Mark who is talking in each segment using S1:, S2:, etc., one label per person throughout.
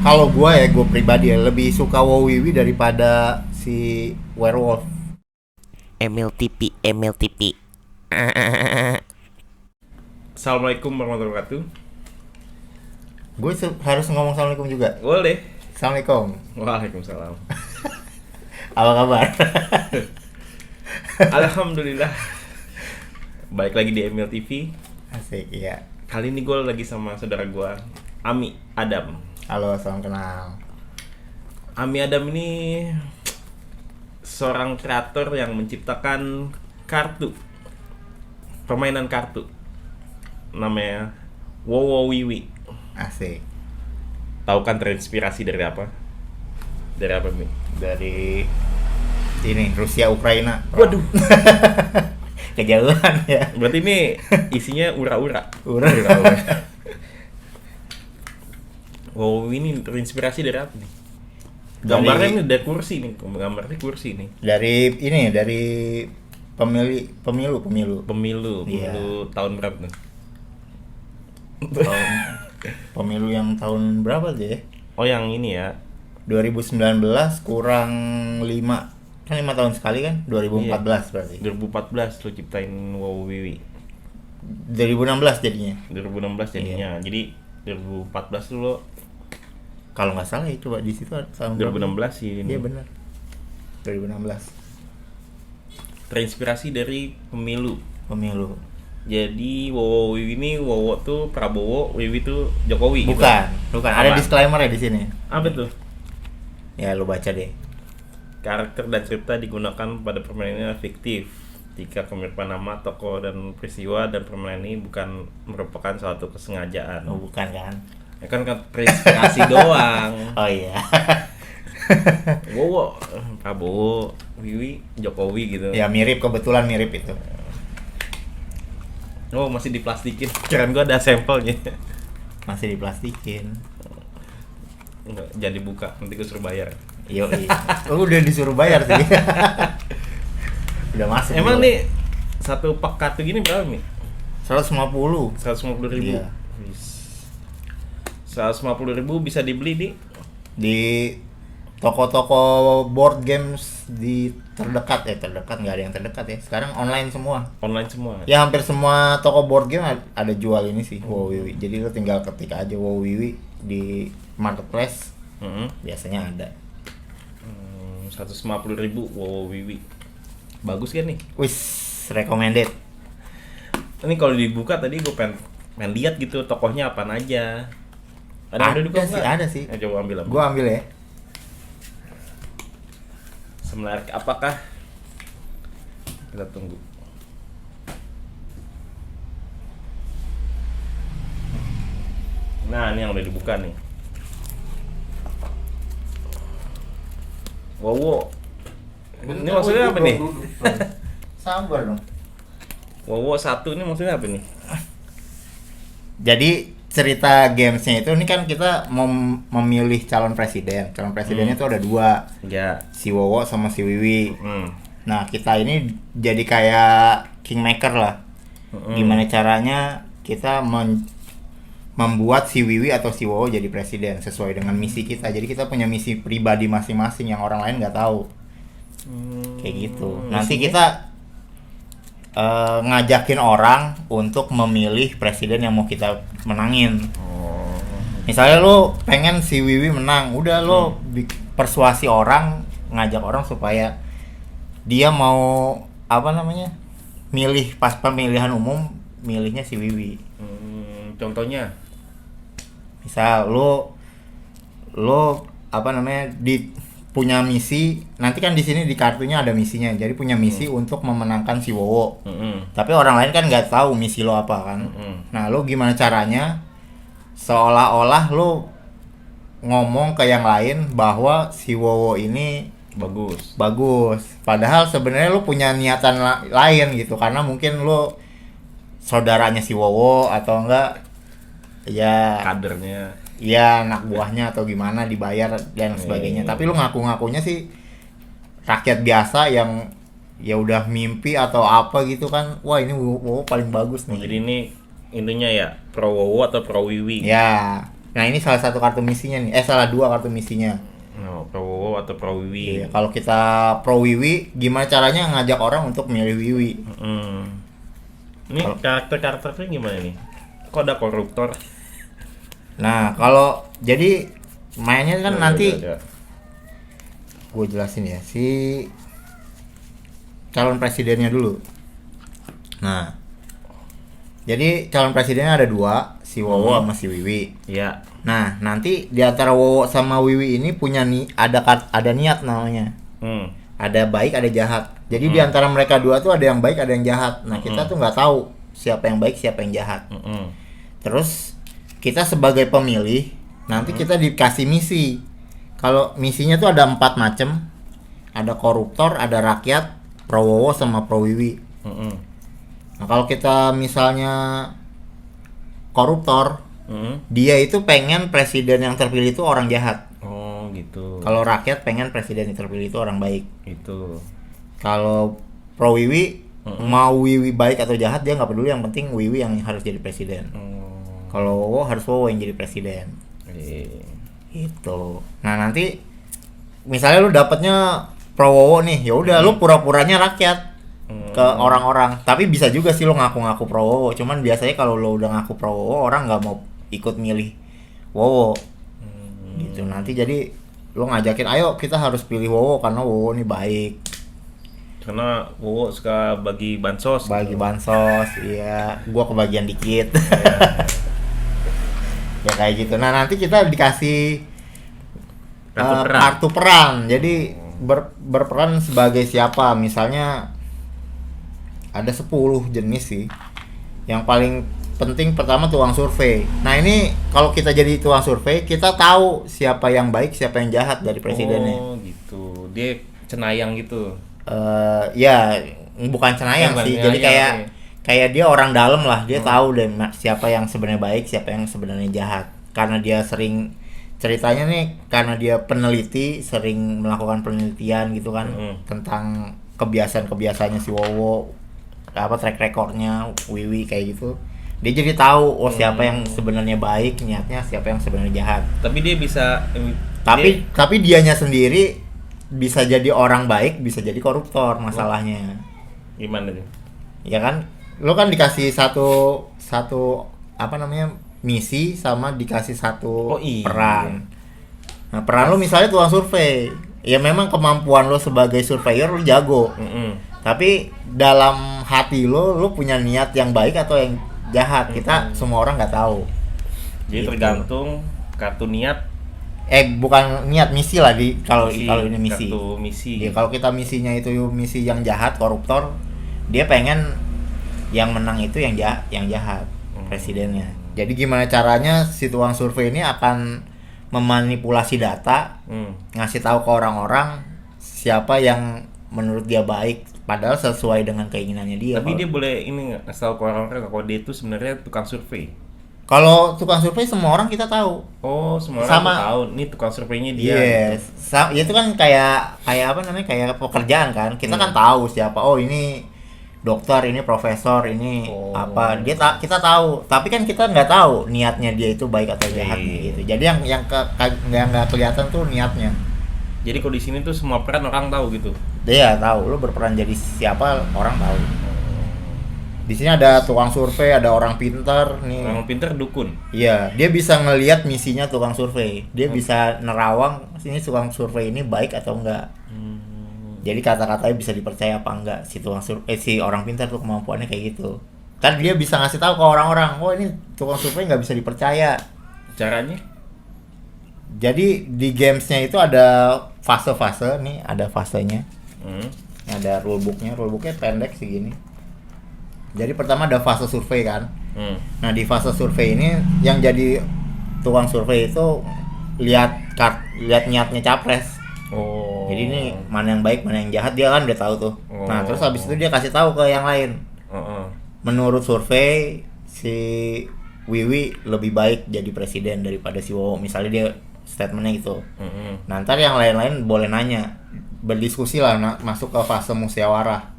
S1: Kalau gue pribadi ya lebih suka Wowiwi daripada si Werewolf.
S2: MLTP.
S3: Assalamualaikum warahmatullahi wabarakatuh.
S1: Gue harus ngomong assalamualaikum juga.
S3: Boleh.
S1: Assalamualaikum.
S3: Waalaikumsalam.
S1: Apa kabar?
S3: Alhamdulillah. Baik lagi di MLTV.
S1: Asik ya.
S3: Kali ini gue lagi sama saudara gue, Ami Adam.
S1: Halo, salam kenal.
S3: Ami Adam ini seorang kreator yang menciptakan kartu, permainan kartu, namanya Wowowiwi.
S1: Asik.
S3: Tahu kan terinspirasi dari apa? Dari apa, Mi?
S1: Dari ini Rusia Ukraina.
S3: Waduh.
S1: Kejauhan ya.
S3: Berarti ini isinya ura-ura.
S1: Ura.
S3: Wow, ini terinspirasi dari apa nih?
S1: Dari-
S3: Gambarnya nih dari kursi nih, gambarnya kursi nih.
S1: Dari pemilu.
S3: Pemilu
S1: Iya.
S3: tahun berapa nih?
S1: Pemilu yang tahun berapa tuh ya?
S3: Oh, yang ini ya.
S1: 2019 kurang 5. Kan 5 tahun sekali kan? 2014 berarti.
S3: 2014 lo ciptain Wow Wiwi.
S1: 2016 jadinya.
S3: 2016 jadinya. Jadi 2014 tuh lo
S1: Kalau nggak salah ya, coba di situ ada tahun berapa?
S3: 2016 sih ini.
S1: Iya benar. 2016
S3: Terinspirasi dari pemilu.
S1: pemilu.
S3: Jadi Wow Wiwi ini Wowo tuh Prabowo, Wiwi tuh Jokowi gitu.
S1: Bukan. Ada
S3: Apa?
S1: disclaimer ya di sini.
S3: Apa tuh?
S1: Ya lu baca deh.
S3: Karakter dan cerita digunakan pada permainan fiktif. Jika kemiripan nama, tokoh, dan peristiwa dan permainan ini bukan merupakan suatu kesengajaan.
S1: Oh, bukan kan?
S3: Ya kan terinspirasi doang.
S1: Oh iya.
S3: Wowo, Prabowo, Wiwi, Jokowi gitu.
S1: Ya kebetulan mirip itu.
S3: Oh, masih diplastikin. Kirain gua ada sampelnya.
S1: Masih diplastikin.
S3: Enggak, jadi buka, nanti gua suruh bayar.
S1: Yo, iya. Oh, udah disuruh bayar sih. Udah masuk.
S3: Emang
S1: juga.
S3: nih satu pak kartu gini berapa nih?
S1: 150
S3: 150.000.
S1: Iya.
S3: 150.000 bisa dibeli
S1: di toko-toko board games di terdekat nggak ada yang terdekat ya sekarang online semua
S3: online semua.
S1: ya hampir semua toko board game ada jual ini sih Wowiwi jadi lo tinggal ketik aja Wowiwi di marketplace biasanya ada.
S3: 150.000 wow Wiwi. Bagus kan nih?
S1: Wis recommended.
S3: Ini kalau dibuka tadi gue pengen lihat gitu tokohnya apaan aja. Ada dibuka
S1: sih
S3: nggak?
S1: ada sih
S3: Coba ambil.
S1: gua ambil ya.
S3: Semenarik apakah? Kita tunggu. Nah, ini yang udah dibuka nih. Wowo. Ini maksudnya apa nih?
S1: Sabar dong.
S3: Wowo 1 ini maksudnya apa nih?
S1: Jadi cerita gamesnya itu ini kan kita memilih calon presiden. Calon presidennya itu ada 2,
S3: Ya.
S1: si Wowo sama si Wiwi.
S3: Hmm.
S1: Nah kita ini jadi kayak kingmaker lah. Gimana caranya kita membuat si Wiwi atau si Wowo jadi presiden sesuai dengan misi kita. Jadi kita punya misi pribadi masing-masing yang orang lain nggak tahu. Kayak gitu. Nanti kita ngajakin orang untuk memilih presiden yang mau kita menangin.
S3: Oh.
S1: Misalnya lo pengen si Wiwi menang, udah lo persuasi orang, ngajak orang supaya dia mau milih pas pemilihan umum milihnya si Wiwi.
S3: Contohnya
S1: Misal lo punya misi, nanti kan di sini di kartunya ada misinya. Jadi punya misi untuk memenangkan si Wowo. Tapi orang lain kan nggak tahu misi lo apa kan. Nah, lo gimana caranya seolah-olah lo ngomong ke yang lain bahwa si Wowo ini bagus. Padahal sebenarnya lo punya niatan lain gitu karena mungkin lo saudaranya si Wowo atau enggak ya
S3: kadernya.
S1: ya anak buahnya atau gimana dibayar dan sebagainya. Tapi lu ngaku-ngakunya sih rakyat biasa yang ya udah mimpi atau apa gitu kan. Wah, ini Wowo paling bagus nih.
S3: Jadi ini intinya ya pro Wowo atau pro Wiwi.
S1: Ya, Nah ini salah satu kartu misinya nih, salah 2 kartu misinya.
S3: No, Prabowo atau Prawiwi.
S1: Iya, kalau kita pro Wiwi, gimana caranya ngajak orang untuk milih Wiwi?
S3: Ini karakternya gimana nih? Kok ada koruptor?
S1: Nah, kalau jadi mainnya kan nanti gue jelasin ya, si calon presidennya dulu. Nah, jadi calon presidennya ada 2, si Wowo sama si Wiwi.
S3: Iya.
S1: Nah, nanti di antara Wowo sama Wiwi ini punya ada niat namanya. Ada baik, ada jahat. Jadi di antara mereka 2 tuh ada yang baik, ada yang jahat. Nah, kita tuh nggak tahu siapa yang baik, siapa yang jahat. Terus kita sebagai pemilih nanti kita dikasih misi. Kalau misinya tuh ada 4 macam. Ada koruptor, ada rakyat, pro Wowo sama pro Wiwi. Nah, kalau kita misalnya koruptor, dia itu pengen presiden yang terpilih itu orang jahat.
S3: Oh gitu.
S1: Kalau rakyat pengen presiden yang terpilih itu orang baik.
S3: Itu.
S1: Kalau pro Wiwi mau Wiwi baik atau jahat dia nggak peduli, yang penting Wiwi yang harus jadi presiden. Kalau Wowo harus Wowo yang jadi presiden. Itu. Nah nanti misalnya lu dapatnya pro Wowo nih, ya udah lu pura-puranya rakyat ke orang-orang. Tapi bisa juga sih lu ngaku-ngaku pro Wowo. Cuman biasanya kalau lu udah ngaku pro Wowo, orang nggak mau ikut milih Wowo. Gitu. Nanti jadi lu ngajakin, ayo kita harus pilih Wowo karena Wowo nih baik.
S3: Karena Wowo suka bagi bansos.
S1: Iya. Gua kebagian dikit. Ya kayak gitu. Nah nanti kita dikasih kartu peran. Jadi berperan sebagai siapa? Misalnya ada 10 jenis sih. Yang paling penting pertama tukang survei. Nah ini kalau kita jadi tukang survei, kita tahu siapa yang baik, siapa yang jahat dari presidennya.
S3: Oh gitu. Dia cenayang gitu.
S1: Ya bukan cenayang sih. Jadi kayak dia orang dalam lah. Dia tahu deh siapa yang sebenarnya baik, siapa yang sebenarnya jahat. Karena dia sering, ceritanya nih, karena dia peneliti, sering melakukan penelitian gitu kan tentang kebiasaan-kebiasaannya si Wowo, track recordnya Wiwi kayak gitu. Dia jadi tahu siapa yang sebenarnya baik niatnya, siapa yang sebenarnya jahat.
S3: Tapi dia bisa
S1: tapi dianya sendiri bisa jadi orang baik, bisa jadi koruptor masalahnya.
S3: Gimana tuh?
S1: Ya kan, lo kan dikasih satu misi sama dikasih satu peran. Nah, peran lo misalnya tukang survei. Ya memang kemampuan lo sebagai surveyor lo jago. Tapi dalam hati lo punya niat yang baik atau yang jahat, kita semua orang nggak tahu.
S3: Jadi gitu. Tergantung kartu niat.
S1: Bukan niat, misi lah kalau ini misi.
S3: Kartu misi.
S1: Ya, kalau kita misinya itu misi yang jahat, koruptor, dia pengen yang menang itu yang jahat, presidennya. Jadi gimana caranya si tukang survei ini akan memanipulasi data, ngasih tahu ke orang-orang siapa yang menurut dia baik, padahal sesuai dengan keinginannya dia.
S3: Tapi dia boleh ini nggak ngasih tahu ke orang-orang kalau dia itu sebenarnya tukang survei.
S1: Kalau tukang survei semua orang kita tahu.
S3: Oh, semua orang tahu. Ini tukang surveinya dia.
S1: Yes. Ya itu kan kayak apa namanya? Kayak pekerjaan kan. Kita kan tahu siapa. Oh, ini dokter, ini profesor, ini apa. Kita tahu. Tapi kan kita nggak tahu niatnya dia itu baik atau jahat gitu. Jadi yang nggak kelihatan tuh niatnya.
S3: Jadi kalau di sini tuh semua peran orang tahu gitu.
S1: Iya, tahu. Lu berperan jadi siapa, orang tahu. Di sini ada tukang survei, ada orang pintar nih.
S3: Orang pintar dukun.
S1: Iya, dia bisa ngelihat misinya tukang survei. Dia bisa nerawang sini tukang survei ini baik atau enggak. Jadi kata-katanya bisa dipercaya apa enggak si tukang survei, si orang pintar tuh kemampuannya kayak gitu. Kan dia bisa ngasih tahu ke orang-orang, oh ini tukang survei nggak bisa dipercaya.
S3: Caranya?
S1: Jadi di gamesnya itu ada fase-fase nih, ada fasenya. Ada rulebooknya pendek segini. Jadi pertama ada fase survei kan. Nah di fase survei ini yang jadi tukang survei itu lihat niatnya capres. Jadi ini mana yang baik, mana yang jahat dia kan udah tahu tuh. Nah terus habis itu dia kasih tahu ke yang lain. Menurut survei si Wiwi lebih baik jadi presiden daripada si Wowo. Misalnya dia statementnya gitu. Nah ntar yang lain-lain boleh nanya, berdiskusi lah, masuk ke fase musyawarah.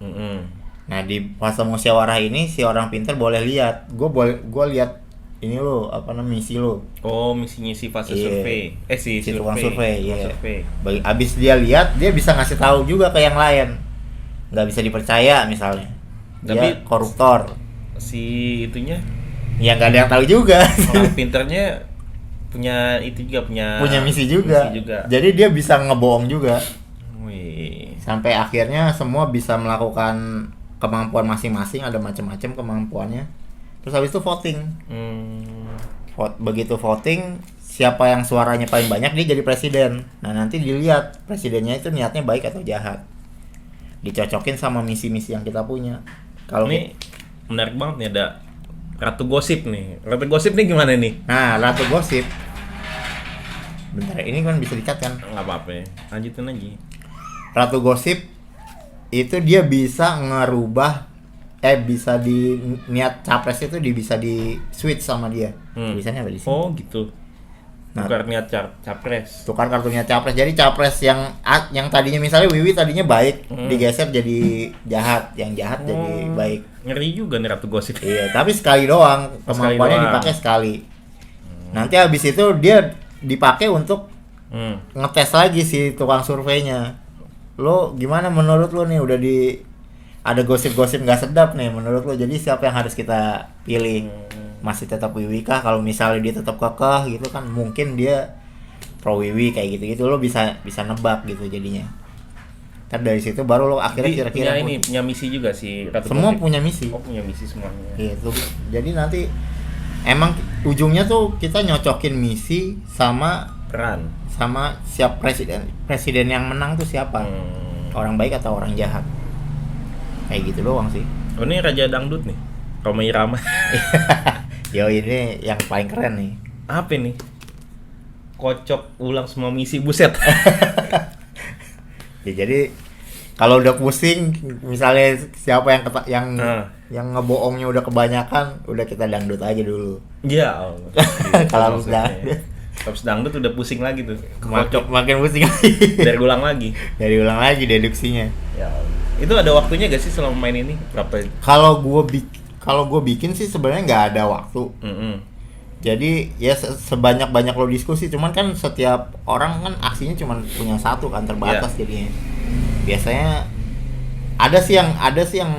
S1: Nah di fase musyawarah ini si orang pintar boleh lihat, gue lihat ini lo apa namanya misi lo.
S3: Oh, misinya si fase survei. Si
S1: tukang survei, iya.
S3: Survei.
S1: Abis dia lihat, dia bisa ngasih tahu juga ke yang lain. Nggak bisa dipercaya misalnya. Dia
S3: Tapi
S1: koruptor.
S3: Si itunya
S1: Ya nggak ada yang tahu juga.
S3: orang pinternya punya itu juga
S1: punya misi juga. Jadi dia bisa ngebohong juga.
S3: Wih.
S1: Sampai akhirnya semua bisa melakukan kemampuan masing-masing, ada macam-macam kemampuannya. Terus habis itu voting. Begitu voting, siapa yang suaranya paling banyak dia jadi presiden. Nah nanti dilihat presidennya itu niatnya baik atau jahat. Dicocokin sama misi-misi yang kita punya. Kalau
S3: ini menarik banget nih, ada Ratu Gosip nih. Ratu Gosip nih gimana nih?
S1: Nah, Ratu Gosip. Bentar, ini kan bisa di-cut kan?
S3: Nggak apa-apa ya. Lanjutin aja.
S1: Ratu Gosip itu dia bisa ngerubah bisa di niat capres itu bisa di switch sama dia. Tulisannya apa di sini?
S3: Oh, gitu. Tukar niat capres.
S1: Tukar kartunya capres. Jadi capres yang tadinya misalnya Wiwi tadinya baik, digeser jadi jahat, yang jahat jadi baik.
S3: Ngeri juga nih Ratu Gosip.
S1: Iya, tapi sekali doang kemampuannya dipakai sekali. Nanti habis itu dia dipakai untuk ngetes lagi si tukang surveinya. Lo gimana menurut lo nih, udah ada gosip-gosip nggak sedap nih menurut lo, jadi siapa yang harus kita pilih? Masih tetap Wiwi kah? Kalau misalnya dia tetap kekeh gitu kan mungkin dia pro Wiwi kayak gitu lo bisa nebak gitu jadinya. Ntar dari situ baru lo akhirnya kira-kira
S3: punya misi juga sih Ratu
S1: semua
S3: Gosip.
S1: punya misi.
S3: Oh, punya misi semuanya.
S1: Gitu. Jadi nanti emang ujungnya tuh kita nyocokin misi sama
S3: peran,
S1: sama siap presiden yang menang tuh siapa, orang baik atau orang jahat, kayak gitu doang sih.
S3: Oh, ini Raja Dangdut nih, Rhoma Irama.
S1: Yo, ini yang paling keren nih.
S3: Apa nih? Kocok ulang semua misi, buset.
S1: Ya, jadi kalau udah pusing misalnya siapa yang ngebohongnya udah kebanyakan, udah kita dangdut aja dulu.
S3: Iya.
S1: Kalau habis dangdut,
S3: habis dangdut udah pusing lagi tuh.
S1: Makin pusing lagi.
S3: Dari ulang lagi
S1: deduksinya.
S3: Ya. Itu ada waktunya gak sih selama main ini? Berapa?
S1: Kalau gue bikin sih sebenarnya nggak ada waktu. Jadi ya sebanyak-banyak lo diskusi, cuman kan setiap orang kan aksinya cuma punya satu kan, terbatas jadinya. Biasanya ada sih yang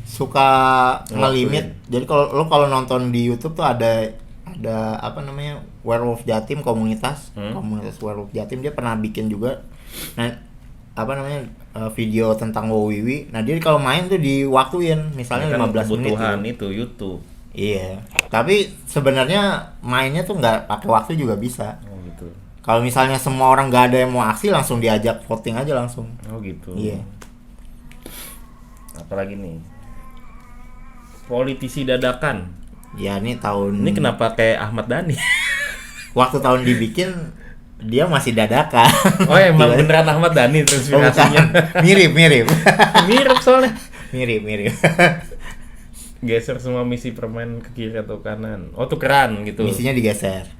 S1: suka ngelimit. Jadi kalau nonton di YouTube tuh ada apa namanya, Werewolf Jatim, komunitas Werewolf Jatim, dia pernah bikin juga. Nah, apa namanya, video tentang WoWiwi. Nah, dia kalau main tuh diwaktuin misalnya 15 menit.
S3: Kebutuhan itu YouTube.
S1: Iya, tapi sebenarnya mainnya tuh nggak pakai waktu juga bisa.
S3: Oh, gitu.
S1: Kalau misalnya semua orang nggak ada yang mau aksi, langsung diajak voting aja langsung.
S3: Oh, gitu.
S1: Iya.
S3: Apalagi nih? Politisi dadakan.
S1: Ya, ini tahun.
S3: Ini kenapa kayak Ahmad Dhani?
S1: Waktu tahun dibikin dia masih dadakan.
S3: Oh, emang beneran Ahmad Dhani transpirasinya.
S1: Mirip.
S3: Mirip soalnya.
S1: Mirip.
S3: Geser semua misi permain ke kiri atau kanan. Oh, tukeran gitu.
S1: Misinya digeser.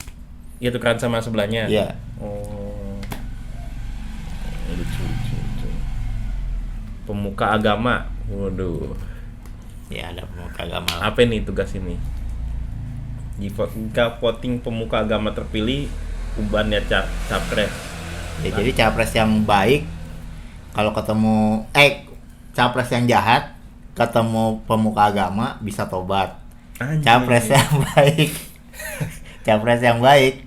S3: Iya, tukeran sama sebelahnya.
S1: Iya.
S3: Oh. Lucu. Pemuka agama. Waduh.
S1: Ya, ada pemuka agama.
S3: Apa nih tugas ini? Jika voting pemuka agama terpilih, ubah niat capres.
S1: Ya, jadi capres yang baik kalau ketemu capres yang jahat ketemu pemuka agama bisa tobat. Anjir. Capres yang baik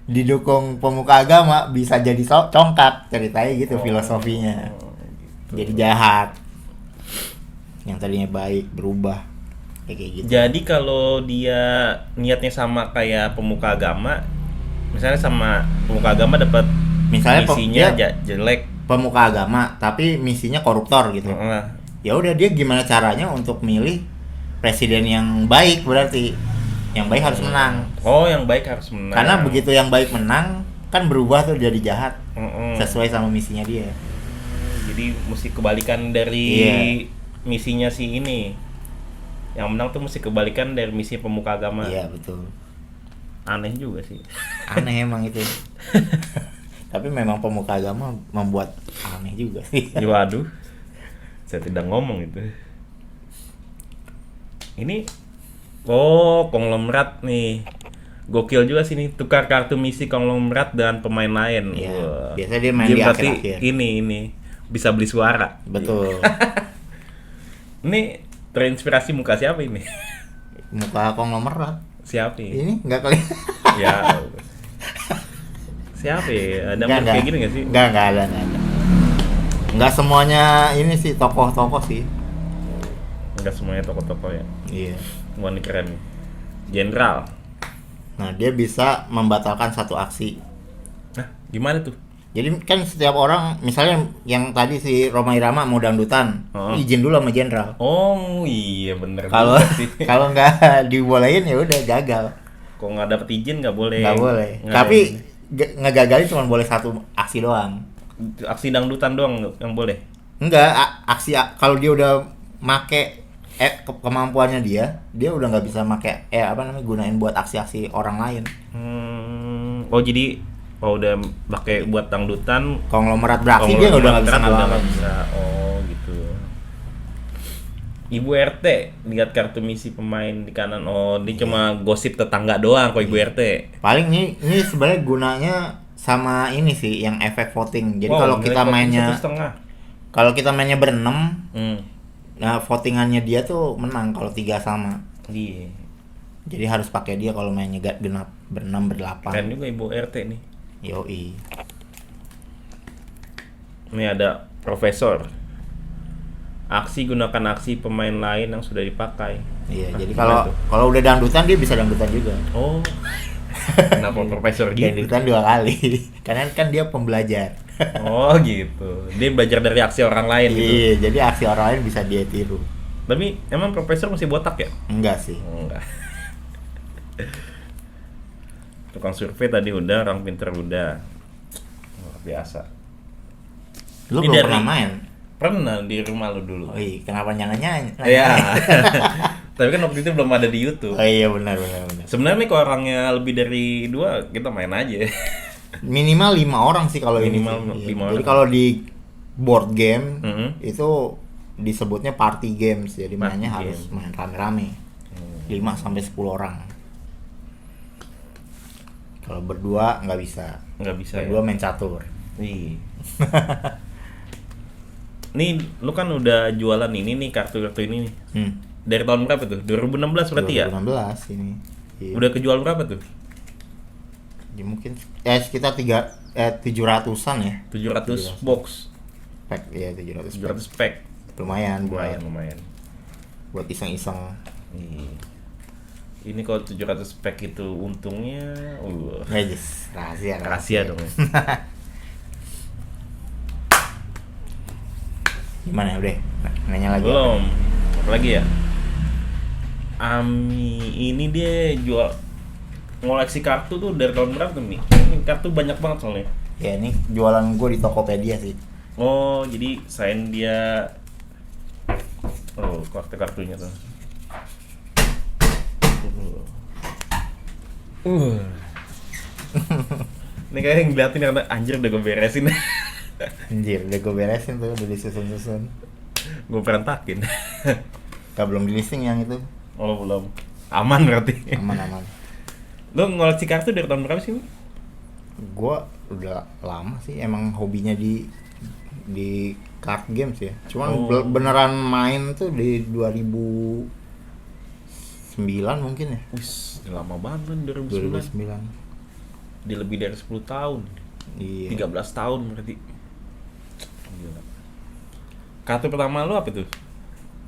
S1: didukung pemuka agama bisa jadi congkak, ceritanya gitu filosofinya. Gitu. Jadi jahat. Yang tadinya baik berubah kayak gitu.
S3: Jadi kalau dia niatnya sama kayak pemuka agama, misalnya sama pemuka agama dapat misinya jelek,
S1: pemuka agama tapi misinya koruptor gitu. Ya udah, dia gimana caranya untuk milih presiden yang baik, berarti yang baik harus menang.
S3: Oh, yang baik harus menang.
S1: Karena begitu yang baik menang kan berubah tuh jadi jahat. Sesuai sama misinya dia.
S3: Jadi mesti kebalikan dari misinya si ini. Yang menang tuh mesti kebalikan dari misi pemuka agama.
S1: Iya, betul.
S3: Aneh juga sih.
S1: Aneh emang itu. Tapi memang pemuka agama membuat aneh juga sih.
S3: Waduh. Saya tidak ngomong itu. Ini Oh, konglomerat nih. Gokil juga sih nih, tukar kartu misi konglomerat dan pemain lain.
S1: Iya.
S3: Wah.
S1: Biasanya dia main
S3: Game
S1: di
S3: berarti
S1: akhir-akhir.
S3: ini bisa beli suara.
S1: Betul.
S3: Ini terinspirasi muka siapa ini?
S1: Muka konglomerat.
S3: Siapa ini?
S1: Ini nggak kelihatan.
S3: Ya. Siapa ya? Ada mirip kayak gini nggak sih?
S1: Nggak ada. Nggak semuanya ini sih tokoh-tokoh sih.
S3: Enggak semuanya tokoh-tokoh ya.
S1: Iya.
S3: Wah, ini keren. Jenderal.
S1: Nah, dia bisa membatalkan satu aksi.
S3: Nah, gimana tuh?
S1: Jadi kan setiap orang, misalnya yang tadi si Rhoma Irama mau dangdutan, izin dulu sama jenderal.
S3: Oh iya bener.
S1: Kalau
S3: juga sih.
S1: kalau nggak dibolehin ya udah gagal.
S3: Kok nggak dapet izin nggak boleh.
S1: Nggak boleh.
S3: Nggak
S1: Tapi ngegagalin cuma boleh satu aksi doang.
S3: aksi dangdutan doang yang boleh.
S1: Enggak, aksi kalau dia udah make kemampuannya dia udah nggak bisa make gunain buat aksi-aksi orang lain.
S3: Oh jadi udah pakai buat dangdutan
S1: Konglomerat beraksi dia udah nggak bisa ngelawan.
S3: Oh gitu. Ibu RT lihat kartu misi pemain di kanan. Oh, dia cuma gosip tetangga doang kok Ibu RT.
S1: Paling ini sebenarnya gunanya sama ini sih yang efek voting. Jadi kalau kita mainnya berenam, nah votingannya dia tuh menang kalau 3 sama.
S3: Iya.
S1: Jadi harus pakai dia kalau mainnya genap berenam berdelapan.
S3: Keren juga Ibu RT nih.
S1: Yoi.
S3: Ini ada profesor. Aksi gunakan aksi pemain lain yang sudah dipakai.
S1: Iya, jadi kalau udah dangdutan dia bisa dangdutan juga.
S3: Oh. Kenapa profesor gitu?
S1: Dangdutan 2 kali. Karena kan dia pembelajar.
S3: Oh gitu. Dia belajar dari aksi orang lain gitu.
S1: Iya, jadi aksi orang lain bisa dia tiru.
S3: Tapi emang profesor masih botak ya?
S1: Enggak sih.
S3: Enggak. Tukang survei tadi udah, orang pinter udah. Luar biasa.
S1: Lu
S3: Ini
S1: belum pernah main?
S3: Pernah di rumah lu dulu.
S1: Oh iya, kenapa jangan nyanyi?
S3: Iya. Tapi kan waktu itu belum ada di YouTube.
S1: Oh iya, benar.
S3: Sebenarnya nih kalau orangnya lebih dari 2, kita main aja.
S1: Minimal 5 orang sih kalau ini.
S3: Minimal 5 orang.
S1: Jadi kalau di board game itu disebutnya party games. Jadi mainnya harus main rame-rame. 5 sampai 10 orang. Kalau berdua nggak bisa. Berdua main catur.
S3: Iya. Nih, lu kan udah jualan ini nih, kartu-kartu ini nih. Dari tahun berapa tuh? 2016 berarti
S1: 2016
S3: ya?
S1: 2016 ini. Iya.
S3: Udah kejual berapa tuh?
S1: Ya mungkin sekitar 700-an ya.
S3: 700 box.
S1: Pack ya, 700
S3: pack.
S1: Lumayan.
S3: Buat
S1: iseng-iseng.
S3: Ini kalau 700 pack itu untungnya rahasia dong.
S1: Gimana udah? Nanya lagi.
S3: Belum. Apa lagi ya? Ami ini dia jual ngoleksi kartu tuh dari tahun berapa nih? Ini kartu banyak banget soalnya.
S1: Ya ini jualan gue di Tokopedia sih.
S3: Oh, jadi sign dia. Oh, kartu-kartunya tuh. Ini kayak yang ngeliatin karena anjir udah gue beresin.
S1: Anjir, udah gue beresin tuh, udah disusun-susun.
S3: Gue berantakin.
S1: Belum di listing yang itu.
S3: Oh, belum. Aman berarti.
S1: Aman.
S3: Lo ngoleksi kartu dari tahun berapa sih?
S1: Gue udah lama sih, emang hobinya di card games ya. Cuman beneran main tuh di 2009 mungkin ya.
S3: Wis, lama banget kan 2009. Di lebih dari 10 tahun.
S1: Iya.
S3: 13 tahun berarti. Gila. Kartu pertama lo apa tuh?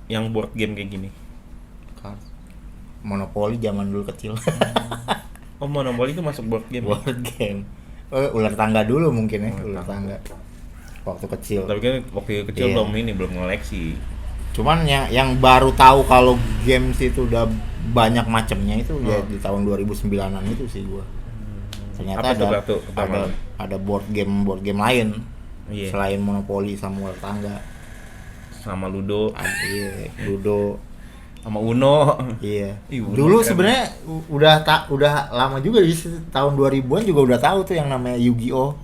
S3: Yang board game kayak gini?
S1: Monopoly zaman dulu kecil.
S3: Oh, Monopoly itu masuk board game?
S1: Board game. Ular tangga dulu mungkin ya, ular tangga. Waktu kecil.
S3: Tapi kan waktu kecil belum ngoleksi.
S1: Cuman yang baru tahu kalau games itu udah banyak macamnya itu ya di tahun 2009-an itu sih gua. Ternyata ada board game lain.
S3: Iya.
S1: Selain Monopoly sama ular tangga.
S3: Sama Ludo.
S1: Iya, Ludo.
S3: Sama Uno.
S1: Iya.
S3: Uno
S1: dulu sebenarnya udah lama juga di tahun 2000-an juga udah tahu tuh yang namanya Yu-Gi-Oh.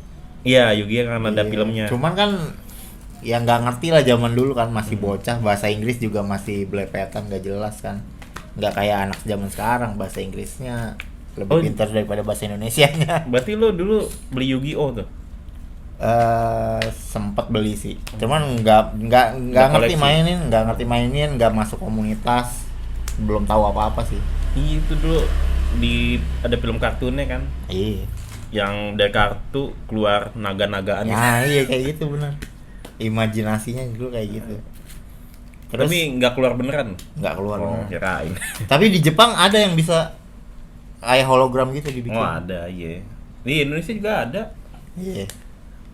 S3: Iya, Yu-Gi-Oh kan ada filmnya.
S1: Cuman kan ya nggak ngerti lah zaman dulu kan masih bocah, bahasa Inggris juga masih belepetan, nggak jelas kan. nggak kayak anak zaman sekarang bahasa Inggrisnya lebih pintar daripada bahasa Indonesianya.
S3: Berarti lo dulu beli Yu-Gi-Oh tuh?
S1: Sempat beli sih, cuman nggak ngerti mainin, nggak masuk komunitas, belum tahu apa-apa sih.
S3: Iya, itu dulu ada film kartunnya kan?
S1: Iya.
S3: Yang dari kartu keluar naga-nagaan.
S1: Nah, iya kayak gitu benar. Imajinasinya dulu kayak gitu. Terus,
S3: tapi nggak keluar beneran?
S1: Nggak keluar beneran.
S3: Kirain.
S1: Tapi di Jepang ada yang bisa kayak hologram gitu dibikin.
S3: Oh ada, iya. Di Indonesia juga ada.
S1: Iya.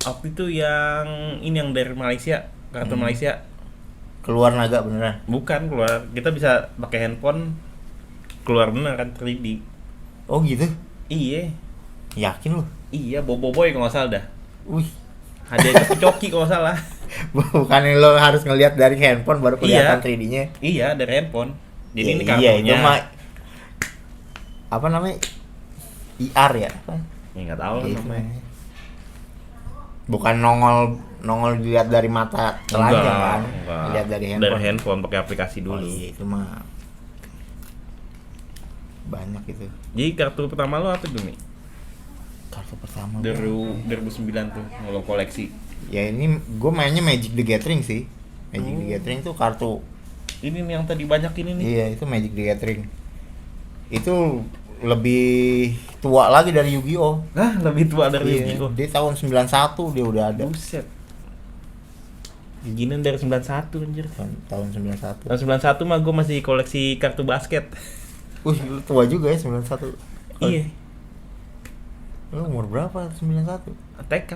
S3: Waktu itu yang dari Malaysia, kartu Malaysia.
S1: Keluar naga beneran?
S3: Bukan keluar, kita bisa pakai handphone keluar bener kan 3D.
S1: Oh gitu?
S3: Iya.
S1: Yakin lu?
S3: Iya, Boboiboy kalau nggak salah dah.
S1: Wih.
S3: Ada coki kalau nggak salah.
S1: Bukan lo harus ngelihat dari handphone baru kelihatan 3D-nya?
S3: Iya, dari handphone. Jadi
S1: ya,
S3: ini kartunya.
S1: Iya, itu mah apa namanya? IR ya? Apa?
S3: Ya nggak tahu
S1: gitu
S3: namanya.
S1: Bukan nongol dilihat dari mata telanjang kan? Lihat dari handphone.
S3: Dari handphone pakai aplikasi dulu.
S1: Oh iya, itu mah banyak itu.
S3: Jadi kartu pertama lo apa tuh nih?
S1: Kartu pertama
S3: 2009 tuh lo koleksi.
S1: Ya ini gue mainnya Magic the Gathering sih. Magic the Gathering tuh kartu.
S3: Ini nih yang tadi banyak ini nih.
S1: Iya, itu Magic the Gathering. Itu lebih tua lagi dari Yu-Gi-Oh.
S3: Nah, lebih tua dari
S1: Iya,
S3: Yu-Gi-Oh.
S1: dia tahun 91 dia udah ada.
S3: Buset. Ginian dari 91 anjir.
S1: Tahun 91.
S3: Tahun 91 mah gue masih koleksi kartu basket.
S1: Lu tua juga ya 91.
S3: Iya.
S1: Lu umur berapa 91?
S3: TK.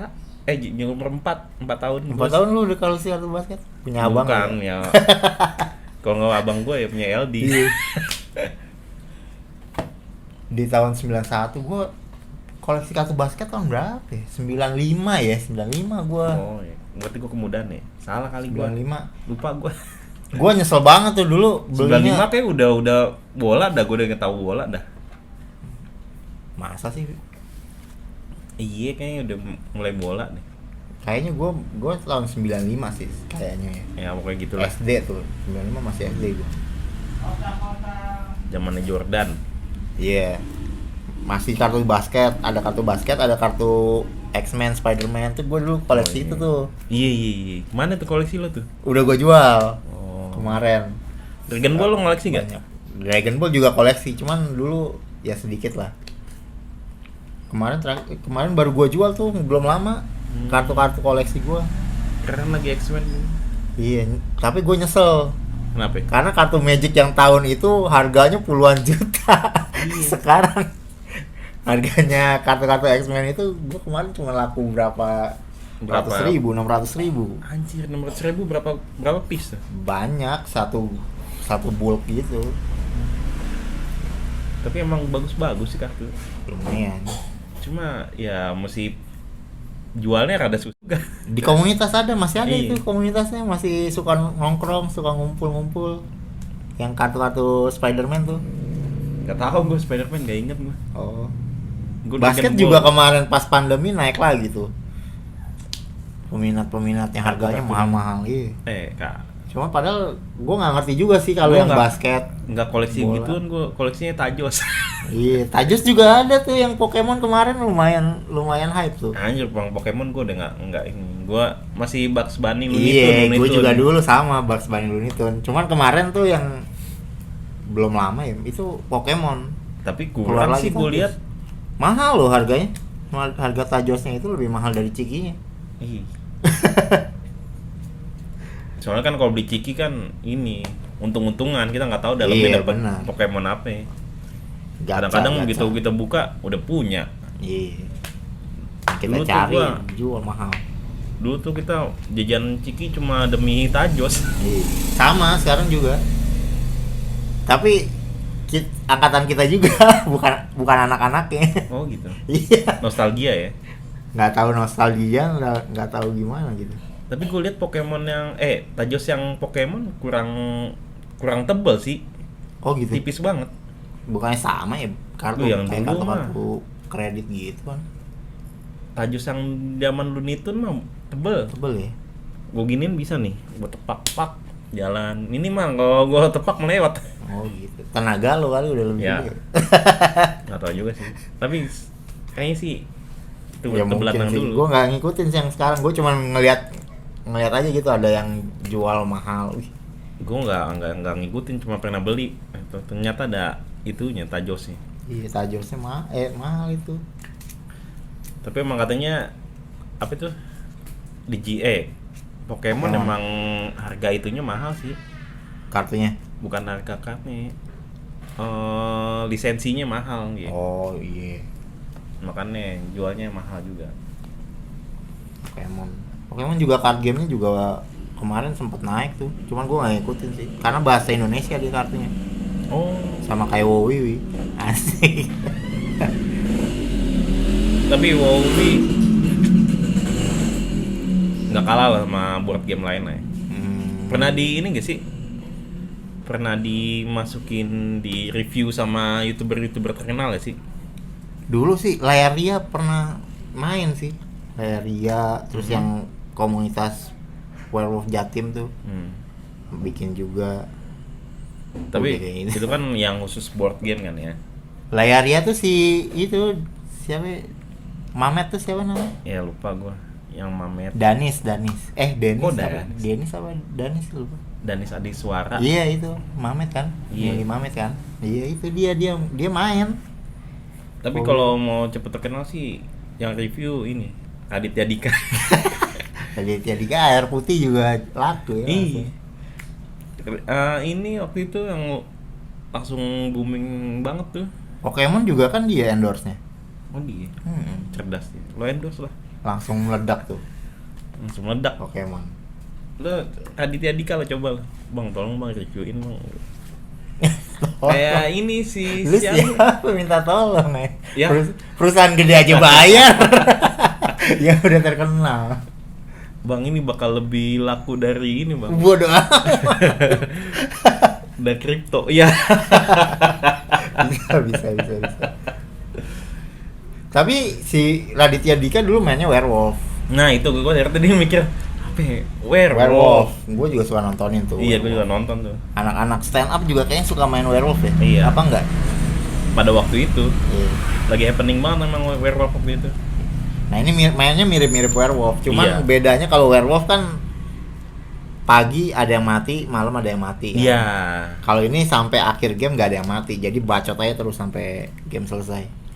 S3: Umur 4 tahun.
S1: 4 tahun lu udah koleksi kartu basket? Punya abang?
S3: Bukan ya. Kalau nggak abang gue ya punya LD.
S1: Iya. Di tahun 91 gue koleksi kartu basket tahun berapa ya? 95 ya, 95 gue.
S3: Oh iya. Berarti gue kemudahan ya? Salah kali gue.
S1: 95.
S3: Lupa gue.
S1: Gue nyesel banget tuh dulu belinya.
S3: 95 kayak udah bola dah, gue udah nggak tahu bola dah.
S1: Masa sih?
S3: Iya, kayaknya udah mulai bola nih.
S1: Kayaknya gue tahun 95 sih kayaknya ya.
S3: Ya pokoknya gitulah.
S1: SD tuh, 95 masih SD gue.
S3: Zamannya Jordan.
S1: Iya. Yeah. Masih kartu basket, ada kartu X-Men, Spider-Man tuh gue dulu koleksi itu tuh.
S3: Iya. Mana tuh koleksi lo tuh?
S1: Udah gue jual.
S3: Oh.
S1: Kemarin.
S3: Dragon Ball lo koleksi enggak?
S1: Dragon Ball juga koleksi, cuman dulu ya sedikit lah. Kemarin baru gue jual tuh, belum lama. Kartu-kartu koleksi gue.
S3: Keren lagi X-Men.
S1: Iya, tapi gue nyesel.
S3: Kenapa?
S1: Karena kartu Magic yang tahun itu harganya puluhan juta. Iya. Sekarang harganya kartu-kartu X-Men itu gue kemarin cuma laku berapa 600 ribu.
S3: Anjir, 600 ribu berapa piece tuh?
S1: Banyak, satu bulk gitu.
S3: Tapi emang bagus sih kartu.
S1: Lumayan.
S3: Cuma ya mesti jualnya rada susah.
S1: Di komunitas masih ada
S3: iya.
S1: itu komunitasnya, masih suka nongkrong, suka ngumpul. Yang kartu-kartu Spider-Man tuh.
S3: Gak tahu gue Spider-Man, gak inget gue.
S1: Oh.
S3: Gua
S1: Basket juga kemarin pas pandemi naik lagi tuh. Peminatnya harganya mahal-mahal. Iya.
S3: Kak.
S1: Cuma padahal gue nggak ngerti juga sih kalau yang basket.
S3: Nggak koleksi
S1: bola.
S3: gituan, gue koleksinya Tajos.
S1: Iya, Tajos juga ada tuh yang Pokemon kemarin lumayan hype tuh.
S3: Anjir, bang Pokemon gue udah nggak ini. Gue masih Bugs Bunny, Looney
S1: Iya,
S3: Tunes.
S1: gue juga dulu sama Bugs Bunny, Looney Tunes. Cuman kemarin tuh yang belum lama ya, itu Pokemon.
S3: Tapi kurang sih gue lihat.
S1: Mahal loh harganya. Harga Tajosnya itu lebih mahal dari Cikinya.
S3: Iya. Soalnya kan kalau beli Ciki kan ini untung-untungan, kita nggak tahu dalamnya dapat Pokemon apa ya. Kadang-kadang begitu kita buka udah punya.
S1: Iya. Kita dulu cari jual mahal.
S3: Dulu tuh kita jajan Ciki cuma demi Tajos.
S1: Iya. Sama sekarang juga. Tapi angkatan kita juga bukan anak-anaknya.
S3: Oh gitu.
S1: Iya.
S3: Nostalgia ya.
S1: Nggak tahu nostalgia, nggak tahu gimana gitu.
S3: Tapi gue lihat Pokemon yang Tajos yang Pokemon kurang tebal sih.
S1: Oh gitu.
S3: Tipis banget.
S1: Bukannya sama ya kartu
S3: yang
S1: kayak
S3: dulu
S1: kartu kredit gitu kan.
S3: Tajos yang zaman Looney Tunes mah tebel.
S1: Tebel ya.
S3: Gue giniin bisa nih buat tepak-pak. Jalan. Ini mah kalau gua tepak melewat.
S1: Oh gitu. Tenaga lo kali udah lebih
S3: Ya.
S1: gede.
S3: Nggak tahu juga sih. Tapi kayaknya sih itu
S1: Ya
S3: ke
S1: mungkin
S3: belakang
S1: sih.
S3: dulu.
S1: Gue nggak ngikutin sih yang sekarang. Gue cuma ngeliat aja gitu ada yang jual mahal. Wih,
S3: Gue nggak ngikutin, cuma pernah beli. Ternyata ada itunya tajosnya.
S1: iya tajosnya mahal itu.
S3: Tapi emang katanya apa itu Pokemon emang harga itunya mahal sih,
S1: Kartunya.
S3: bukan harga kartunya. Lisensinya mahal gitu.
S1: Oh iya.
S3: Makanya jualnya mahal juga.
S1: Pokemon juga card gamenya juga kemarin sempet naik tuh. Cuman gue nggak ngikutin sih. Karena bahasa Indonesia di kartunya.
S3: Oh,
S1: Sama kayak WoW. Asik.
S3: tapi WoW nggak kalah lah sama board game lain lah ya. Pernah di ini gak sih? Pernah dimasukin di review sama youtuber terkenal gak sih?
S1: Dulu sih Layaria pernah main sih. Layaria terus yang komunitas Werewolf Jatim tuh bikin juga.
S3: Tapi
S1: Udah kayak gitu.
S3: itu kan yang khusus board game kan ya?
S1: Layaria tuh si itu siapa? Mamet tuh siapa namanya?
S3: Ya lupa gua. Yang Mamet,
S1: Danis. Denis
S3: Oh,
S1: apa?
S3: Danis.
S1: Denis apa Danis lupa.
S3: Danis Adiswara.
S1: Iya itu Mamet kan?
S3: Iya.
S1: Milih Mamet kan? Iya itu dia main.
S3: Tapi kalau mau cepet terkenal sih yang review ini Aditya Dika.
S1: Tadi air putih juga laku ya.
S3: Iya. Ini waktu itu yang langsung booming banget tuh.
S1: Pokemon juga kan dia endorse-nya.
S3: Oh dia cerdas dia. Lo endorse lah.
S1: Langsung meledak tuh
S3: Langsung meledak.
S1: Pokemon.
S3: Lo Aditya Dika lo coba lah. Bang tolong bang reviewin bang.
S1: Oh,
S3: Kayak ini sih
S1: lu siapa minta tolong
S3: Ya.
S1: Perusahaan gede aja bayar. Ya udah terkenal.
S3: Bang ini bakal lebih laku dari ini bang.
S1: Bodoh amat.
S3: Dan kripto. Iya.
S1: bisa. Tapi si Raditya Dika dulu mainnya Werewolf.
S3: Nah itu gue dari tadi mikir apa ya? Werewolf.
S1: Gue juga suka nontonin tuh.
S3: Iya gue
S1: Werewolf.
S3: juga nonton tuh.
S1: Anak-anak stand up juga kayaknya suka main Werewolf ya.
S3: Iya.
S1: Apa enggak?
S3: Pada waktu itu
S1: Iya.
S3: lagi happening banget emang Werewolf waktu itu.
S1: Nah ini mainnya mirip-mirip Werewolf. Cuman
S3: Iya.
S1: bedanya kalau Werewolf kan pagi ada yang mati, malam ada yang mati. Kan?
S3: Iya.
S1: Kalau ini sampai akhir game nggak ada yang mati, jadi bacot aja terus sampai game selesai.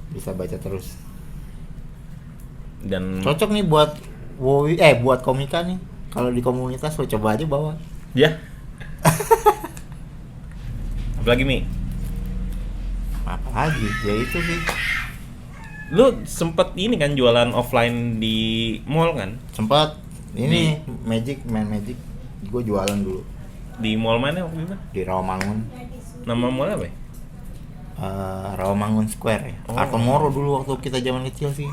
S1: Bisa baca terus.
S3: Dan
S1: Cocok nih buat buat komika nih. Kalau di komunitas lo coba aja bawa.
S3: ya. Apalagi Mi?
S1: Apa lagi? Ya itu sih.
S3: Lu sempet ini kan jualan offline di mall kan?
S1: Sempat ini main magic. Gue jualan dulu
S3: Di mall mana waktu itu?
S1: di Rawamangun.
S3: Nama mall apa ya?
S1: Rawamangun Square ya.
S3: Oh.
S1: Kartomoro dulu waktu kita zaman kecil sih.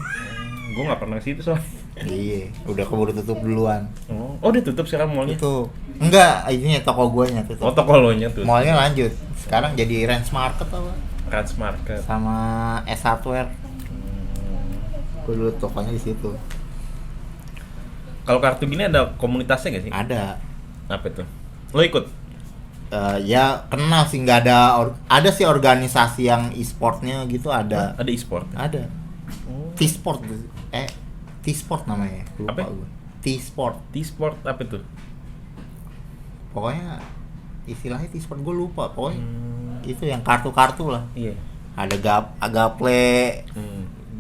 S3: Gue nggak pernah ke situ soalnya.
S1: Iya, udah keburu tutup duluan.
S3: Oh, udah tutup sekarang mallnya?
S1: Itu enggak, ini toko guanya tutup.
S3: Oh, toko lo nya tuh.
S1: Mallnya lanjut. Sekarang jadi Range Market apa?
S3: Rans Market.
S1: Sama S Hardware. Gue dulu tokonya di situ.
S3: Kalau kartu gini ada komunitasnya gak sih?
S1: Ada.
S3: Apa tuh? Lo ikut?
S1: Ya kenal sih, nggak ada sih organisasi yang e-sportnya gitu ada.
S3: Ada e-sport?
S1: Ada.
S3: Oh.
S1: T-sport. T-sport namanya. Lupa
S3: Apa?
S1: gue. T-sport.
S3: T-sport apa tuh?
S1: Pokoknya istilahnya T-sport gue lupa. Pokoknya itu yang kartu-kartu lah.
S3: Iya.
S1: Ada Agaple.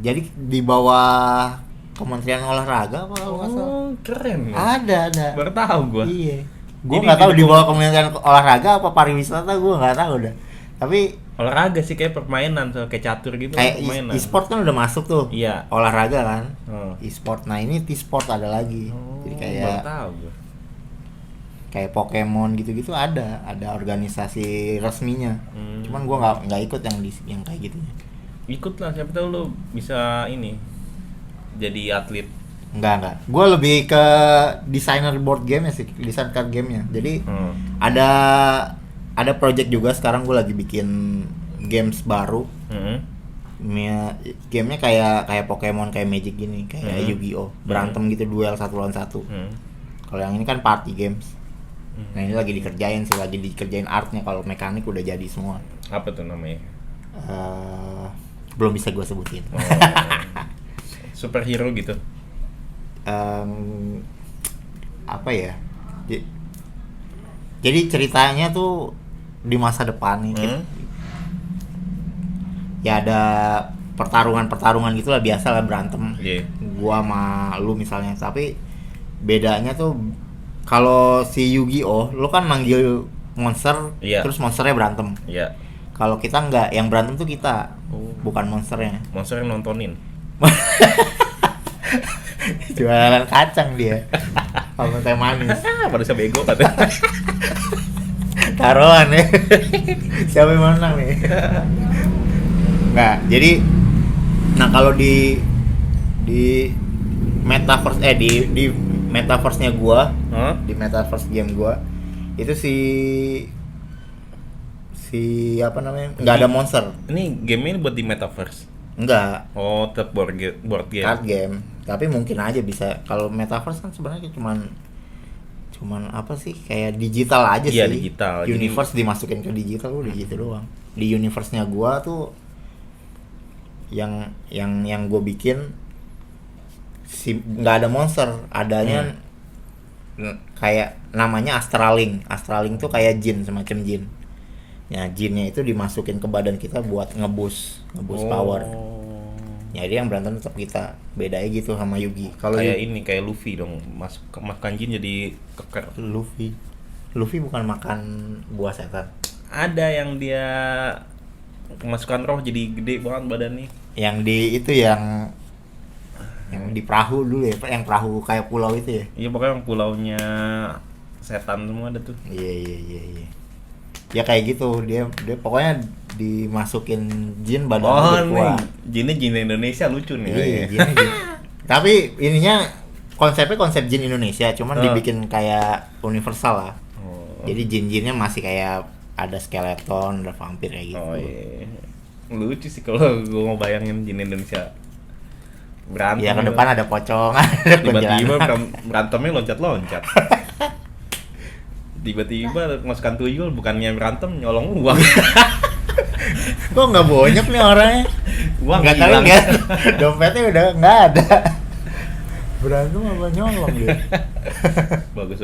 S1: Jadi di bawah Kementerian Olahraga apa kalau nggak salah.
S3: Oh, keren ya.
S1: Ada.
S3: Baru tahu gua.
S1: Iya. Gue
S3: Jadi
S1: nggak tahu
S3: di
S1: di bawah Kementerian Olahraga apa pariwisata, gue nggak tahu dah. Tapi
S3: Olahraga sih kayak permainan, so, kayak catur gitu
S1: kayak
S3: permainan.
S1: e-sport kan udah masuk tuh.
S3: Iya.
S1: Olahraga kan.
S3: Oh.
S1: E-sport. Nah, ini T-sport ada lagi. Jadi
S3: baru
S1: kayak
S3: tahu gua.
S1: kayak Pokemon gitu-gitu ada organisasi resminya. Cuman gue nggak ikut yang kayak gitu.
S3: Ikut lah, siapa tahu lo bisa ini jadi atlet.
S1: Enggak. Gue lebih ke desainer board game ya sih, desain card game-nya. Jadi ada project juga sekarang gue lagi bikin games baru. Gamenya kayak Pokemon, kayak Magic gini, kayak Yu-Gi-Oh, berantem gitu, duel 1 lawan 1. Kalau yang ini kan party games. Nah ini lagi dikerjain sih, lagi dikerjain artnya. Kalau mekanik udah jadi semua.
S3: Apa tuh namanya?
S1: Belum bisa gue sebutin.
S3: Superhero gitu.
S1: Apa ya? Jadi ceritanya tuh di masa depan nih. Ya ada pertarungan gitulah, biasa lah berantem. Gua sama lu misalnya, tapi bedanya tuh kalau si Yu-Gi-Oh, lu kan manggil monster, terus monsternya berantem. Kalau kita enggak, yang berantem tuh kita, bukan monsternya.
S3: Monsternya nontonin.
S1: Jualan kacang dia, sama teh manis.
S3: Manusia bego katanya.
S1: Taruhan ya. Siapa yang menang nih? Nggak, jadi nah kalau di metaverse di metaverse-nya gua, di metaverse game gua itu si apa namanya? Nggak ada monster.
S3: Ini game ini buat di metaverse.
S1: Enggak.
S3: Oh, tetap board game.
S1: Card game. Tapi mungkin aja bisa. Kalau metaverse kan sebenarnya cuman apa sih? Kayak digital aja sih.
S3: Iya, digital.
S1: Universe dimasukin ke digital udah gitu doang. Di universe-nya gua tuh yang gue bikin nggak ada monster, adanya kayak namanya Astraling tuh kayak jin, semacam jin. Ya jinnya itu dimasukin ke badan kita buat ngeboost power. Jadi yang berantem tetap kita, bedanya gitu sama Yugi.
S3: Kalau kayak ini kayak Luffy dong, makan jin jadi keker.
S1: Luffy bukan makan buah setan.
S3: Ada yang dia kemasukan roh jadi gede banget badannya.
S1: Yang di itu yang di perahu dulu ya, yang perahu kayak pulau itu ya.
S3: Iya, pokoknya yang pulaunya setan semua ada tuh.
S1: Iya. Ya kayak gitu, dia pokoknya dimasukin jin badan kuat.
S3: Jinnya jin Indonesia lucu nih.
S1: Iya, jin. Tapi ininya konsepnya konsep jin Indonesia, cuman dibikin kayak universal lah. Jadi jin-jinnya masih kayak ada skeleton, ada vampir kayak gitu.
S3: Oh iya. Lucu sih kalau gue mau bayangin jin Indonesia berantem.
S1: Ya ke depan ada pocong,
S3: tiba-tiba berantemnya loncat-loncat. Tiba-tiba masukkan tuyul, bukannya berantem nyolong uang.
S1: Kok nggak banyak nih orangnya?
S3: Uang
S1: nggak tahu ya, dompetnya udah nggak ada. Berantem apa nyolong dia?
S3: Bagus.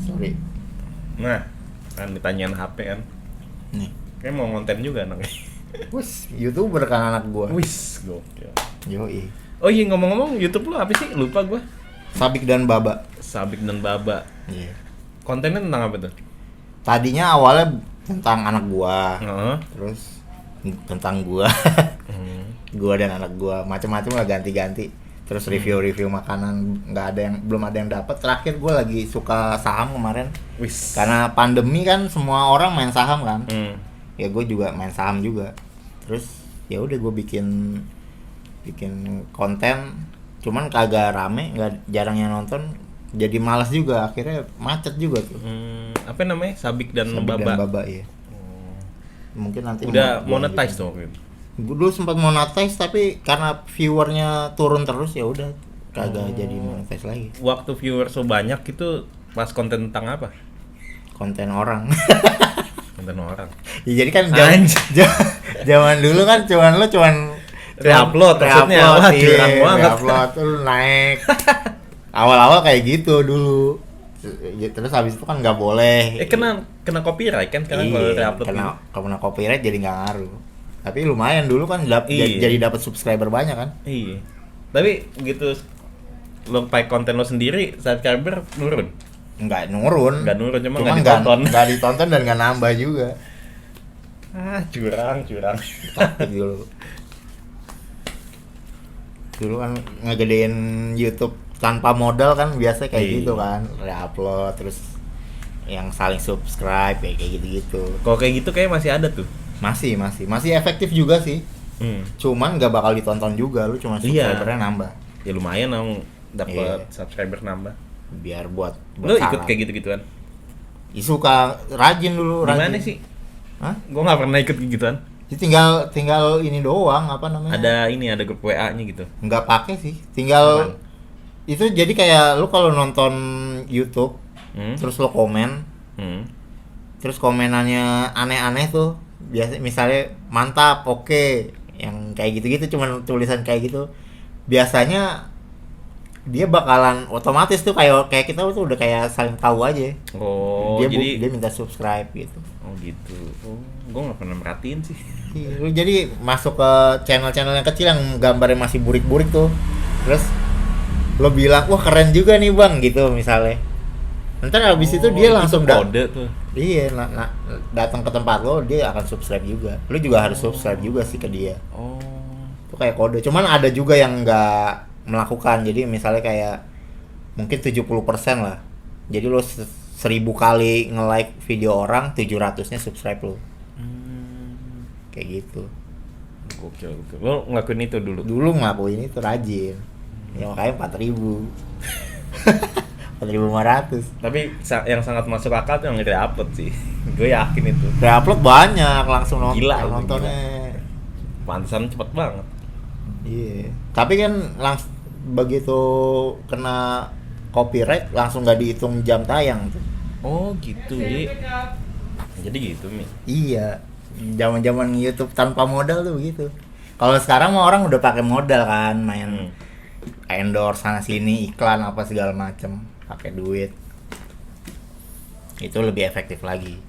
S1: Sorry.
S3: Nah, kan ditanyain HP kan.
S1: Nih.
S3: Kayak mau konten juga anaknya.
S1: Wis, YouTuber kan anak gua.
S3: Wis, gokil.
S1: Yoi.
S3: Oh iya, ngomong-ngomong YouTube lu apa sih? Lupa gua.
S1: Sabik dan Baba.
S3: Iya. Kontennya tentang apa tuh?
S1: Tadinya awalnya tentang anak gua. Terus tentang gua. Gua dan anak gua, macam-macam lah, ganti-ganti. Terus review makanan, belum ada yang dapat. Terakhir gue lagi suka saham kemarin.
S3: Wis.
S1: Karena pandemi kan semua orang main saham kan. Ya gue juga main saham juga. Terus ya udah gue bikin konten, cuman kagak rame, jarang yang nonton. Jadi malas juga, akhirnya macet juga tuh.
S3: Apa namanya? Sabik dan Baba.
S1: Iya. Mungkin nanti
S3: udah monetize tuh.
S1: Dulu sempat monetize, tapi karena viewernya turun terus ya udah kagak jadi monetize lagi.
S3: Waktu viewer so banyak itu pas konten tentang apa?
S1: Konten orang.
S3: Konten orang.
S1: Ya, jadi kan zaman dulu kan cuman
S3: re-upload maksudnya.
S1: Curang banget. Re-upload tuh naik. Awal-awal kayak gitu dulu. Terus habis itu kan nggak boleh.
S3: Kena copyright kan sekarang kalau re-upload.
S1: Kena copyright jadi nggak ngaruh. Tapi lumayan dulu kan jadi dapat subscriber banyak kan?
S3: Iya. Tapi gitu lo pakai konten lo sendiri, subscriber nurun?
S1: Enggak nurun,
S3: cuma nggak ditonton.
S1: Nggak ditonton dan nggak nambah juga.
S3: Curang.
S1: Taktik dulu kan ngegedein YouTube tanpa modal kan biasa kayak gitu kan, re-upload terus yang saling subscribe kayak gitu.
S3: Kalau kayak gitu kayak masih ada tuh.
S1: Masih efektif juga sih. Cuman nggak bakal ditonton juga, lu cuma subscribernya nambah.
S3: Ya lumayan dong dapat subscriber nambah.
S1: Biar buat
S3: lu ikut kayak gitu-gituan?
S1: Ya, suka rajin dulu.
S3: Gimana sih? Hah? Gua nggak pernah ikut gituan.
S1: Ya, tinggal ini doang, apa namanya?
S3: Ada grup WA-nya gitu.
S1: Nggak pakai sih. Tinggal Itu jadi kayak lu kalau nonton YouTube terus lu komen, terus komenannya aneh-aneh tuh, biasa misalnya mantap, oke, yang kayak gitu-gitu, cuman tulisan kayak gitu, biasanya dia bakalan otomatis tuh kayak kita tuh udah kayak saling tahu aja. Dia minta subscribe gitu.
S3: Oh gitu. Gue nggak pernah merhatiin sih.
S1: Lu jadi masuk ke channel-channel yang kecil yang gambarnya masih burik-burik tuh, terus lo bilang wah keren juga nih bang gitu misalnya. Ntar abis itu dia langsung
S3: kode tuh.
S1: Iya, datang ke tempat lo, dia akan subscribe juga. Lu juga harus subscribe juga sih ke dia. Itu kayak kode. Cuman ada juga yang nggak melakukan. Jadi misalnya kayak mungkin 70% lah. Jadi lo 1000 kali nge-like video orang, 700-nya subscribe lo. Kayak gitu.
S3: Gokil. Lo ngelakuin itu dulu?
S1: Dulu ngelakuin itu rajin. Ya makanya 4.000. 4.500.
S3: Tapi yang sangat masuk akal tuh yang re-upload sih. Gue yakin itu.
S1: Re-upload banyak langsung
S3: nontonnya. Pantesan cepet banget.
S1: Iya. Tapi kan begitu kena copyright langsung gak dihitung jam tayang tuh.
S3: Oh gitu. Jadi gitu Mi.
S1: Iya. Zaman-zaman YouTube tanpa modal tuh begitu. Kalau sekarang mah orang udah pakai modal kan, main endorse sana sini, iklan apa segala macem, pakai duit. Itu lebih efektif lagi.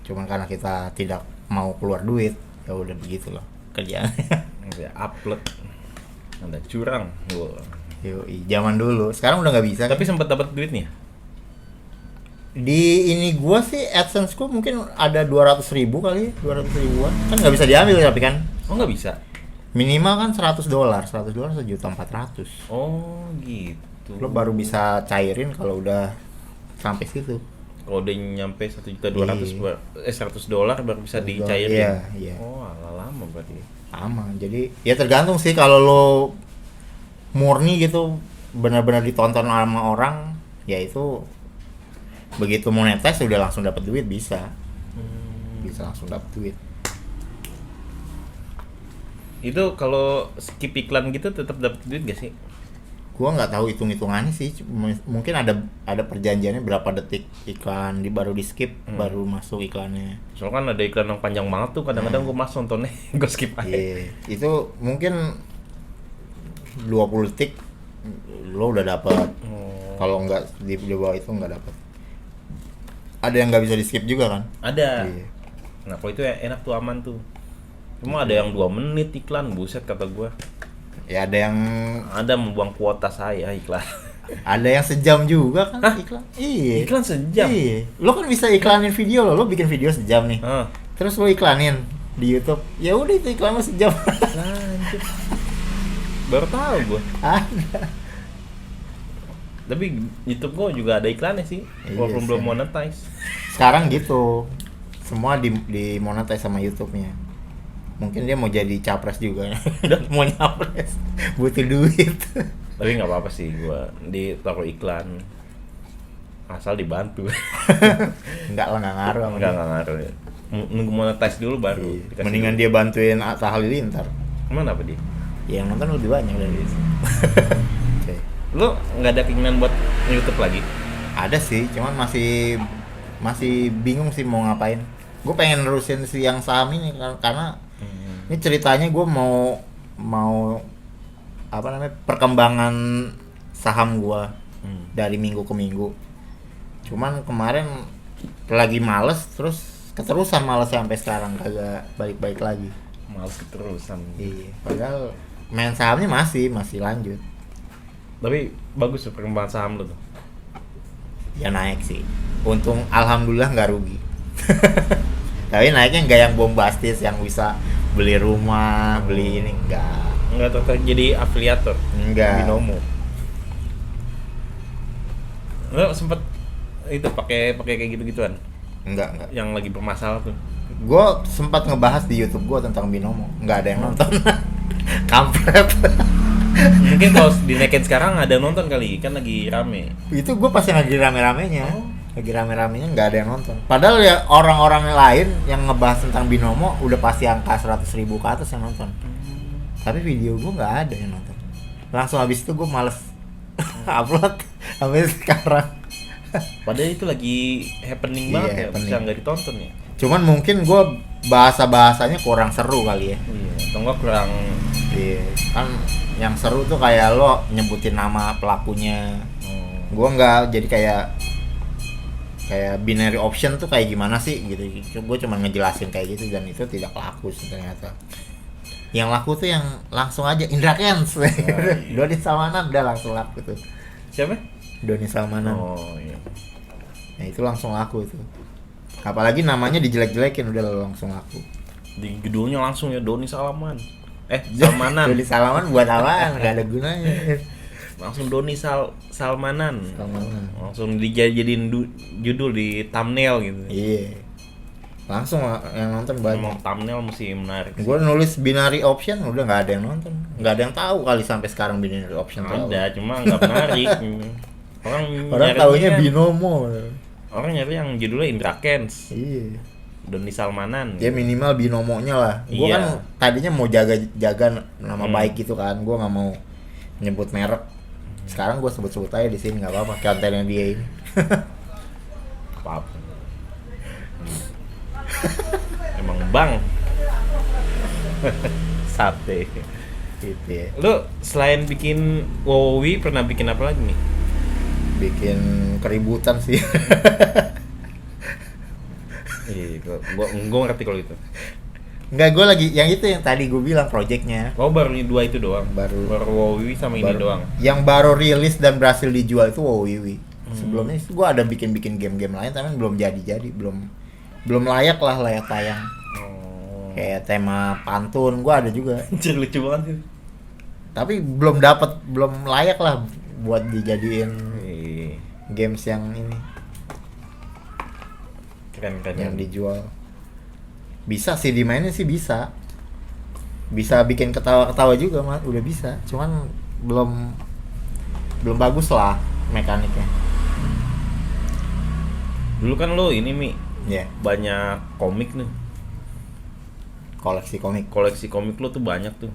S1: Cuman karena kita tidak mau keluar duit, ya udah begitu loh kerjaannya.
S3: Upload. Ada curang.
S1: Yoi, zaman dulu. Sekarang udah nggak bisa.
S3: Tapi sempat dapat duit nih.
S1: Di ini gua sih AdSense gua mungkin ada 200.000 kali, 200.000-an. Kan nggak bisa diambil tapi kan.
S3: Oh nggak bisa.
S1: Minimal kan $100, $1.400.000.
S3: Oh gitu.
S1: Lo baru bisa cairin kalau udah sampai situ.
S3: Kalau udah nyampe $1.200.000 baru bisa dicairin.
S1: Iya.
S3: Oh, lama berarti.
S1: Lama. Jadi ya tergantung sih, kalau lo murni gitu benar-benar ditonton sama orang, ya itu begitu monetize udah langsung dapat duit, bisa langsung dapat duit.
S3: Itu kalau skip iklan gitu tetap dapat duit gak sih?
S1: Gua nggak tahu hitung-hitungannya sih, mungkin ada perjanjiannya berapa detik iklan baru di skip, baru masuk iklannya.
S3: Soalnya kan ada iklan yang panjang banget tuh, kadang-kadang gue mas nontonnya gue skip aja.
S1: Itu mungkin 20 detik lo udah dapat. Kalau nggak di bawah itu nggak dapat. Ada yang nggak bisa di skip juga kan?
S3: Ada. Nah kalau itu ya enak tuh, aman tuh. Cuma ada yang 2 menit iklan, buset kata gue.
S1: Ya ada
S3: membuang kuota saya iklan.
S1: Ada yang sejam juga kan. Iklan. Iya.
S3: Iklan sejam.
S1: Iya. Lo kan bisa iklanin video lo bikin video sejam nih. Terus lo iklanin di YouTube. Ya udah itu iklannya sejam.
S3: Lanjut. Baru tahu gue.
S1: Ada.
S3: Tapi YouTube gue juga ada iklannya sih. Walaupun belum monetize.
S1: Sekarang gitu. Semua di monetize sama YouTube-nya. Mungkin dia mau jadi capres juga. Mau nyapres, butuh duit.
S3: Tapi nggak apa-apa sih gua ditaruh iklan, asal dibantu.
S1: Enggak lah, nggak ngaruh.
S3: Nggak ngaruh ya. Nunggu monetize dulu baru.
S1: Mendingan dia bantuin Atta Halilintar.
S3: Emang apa dia?
S1: Ya, yang nonton lebih banyak dari itu.
S3: Okay. Lo nggak ada keinginan buat YouTube lagi?
S1: Ada sih, cuman masih bingung sih mau ngapain. Gue pengen nerusin si yang saham ini karena ini ceritanya gue mau apa namanya, perkembangan saham gue dari minggu ke minggu. Cuman kemarin lagi males, terus keterusan males sampai sekarang kagak balik lagi.
S3: Males keterusan.
S1: Iya. Padahal main sahamnya masih lanjut.
S3: Tapi bagus tuh perkembangan saham lo tuh.
S1: Ya naik sih. Untung alhamdulillah nggak rugi. Tapi naiknya nggak yang bombastis yang bisa beli rumah, beli ini, enggak
S3: tertarik jadi afiliator,
S1: enggak
S3: binomo. Lo sempet itu pakai kayak gitu-gituan?
S1: Enggak
S3: yang lagi bermasalah tuh.
S1: Gue sempat ngebahas di YouTube gue tentang binomo, nggak ada yang nonton. Kampret.
S3: Mungkin kalau dinaikin sekarang ada yang nonton kali, kan lagi rame.
S1: Itu gue pasti lagi rame-ramenya. Lagi rame-ramenya nggak ada yang nonton. Padahal ya orang-orang lain yang ngebahas tentang binomo udah pasti angka 100.000 ke atas yang nonton. Tapi video gue nggak ada yang nonton. Langsung habis itu gue males. upload sampai sekarang.
S3: Padahal itu lagi happening banget ya,
S1: happening.
S3: bisa nggak ditonton ya.
S1: Cuman mungkin gue bahasanya kurang seru kali ya.
S3: Iya, atau nggak kurang.
S1: Iya, kan yang seru tuh kayak lo nyebutin nama pelakunya. Gue nggak, jadi kayak binary option tuh kayak gimana sih gitu. Gue cuma ngejelasin kayak gitu dan itu tidak laku sih ternyata. Yang laku tuh yang langsung aja Indra Kents. Doni Salmanan udah langsung laku tuh.
S3: Siapa?
S1: Doni Salmanan.
S3: Oh iya.
S1: Nah itu langsung laku itu. Apalagi namanya dijelek-jelekin udah langsung laku.
S3: Di judulnya langsung ya Doni Salmanan. Salmanan.
S1: Doni Salmanan buat apaan? Gak ada gunanya.
S3: Langsung Doni Salmanan.
S1: Salmanan.
S3: Langsung dijadiin judul di thumbnail gitu.
S1: Iya. Langsung yang nonton banyak.
S3: Emang thumbnail mesti menarik.
S1: Gue nulis binary option udah nggak ada yang nonton, nggak ada yang tahu kali sampai sekarang binary option.
S3: Ada, cuma nggak menarik.
S1: Orang taunya binomo.
S3: Orang nyari yang judulnya Indra Kents.
S1: Iya.
S3: Doni Salmanan.
S1: Ya minimal binomonya lah. Gue kan tadinya mau jaga nama baik gitu kan. Gue nggak mau nyebut merek. Sekarang gue sebut aja di sini nggak apa-apa. Kontennya dia ini.
S3: Apa? Emang bang. Sate.
S1: Gitu ya.
S3: Lu selain bikin WoW pernah bikin apa lagi nih?
S1: Bikin keributan sih.
S3: Iya, gua ngerti kalau itu.
S1: Enggak, gue lagi yang itu yang tadi gue bilang projectnya.
S3: Oh, baru ini dua itu doang.
S1: Baru
S3: WoW sama ini doang.
S1: Yang baru rilis dan berhasil dijual itu WoW. Sebelumnya itu gue ada bikin game-game lain tapi belum jadi, belum layak tayang. Kayak tema pantun gue ada juga.
S3: Lucu banget sih.
S1: Tapi belum layak lah buat dijadiin games yang ini.
S3: Keren
S1: yang dijual. Bisa sih dimainin sih bisa bikin ketawa-ketawa juga mah udah bisa, cuman belum bagus lah mekaniknya.
S3: Dulu kan lo ini banyak komik nih,
S1: koleksi
S3: komik lo tuh banyak tuh.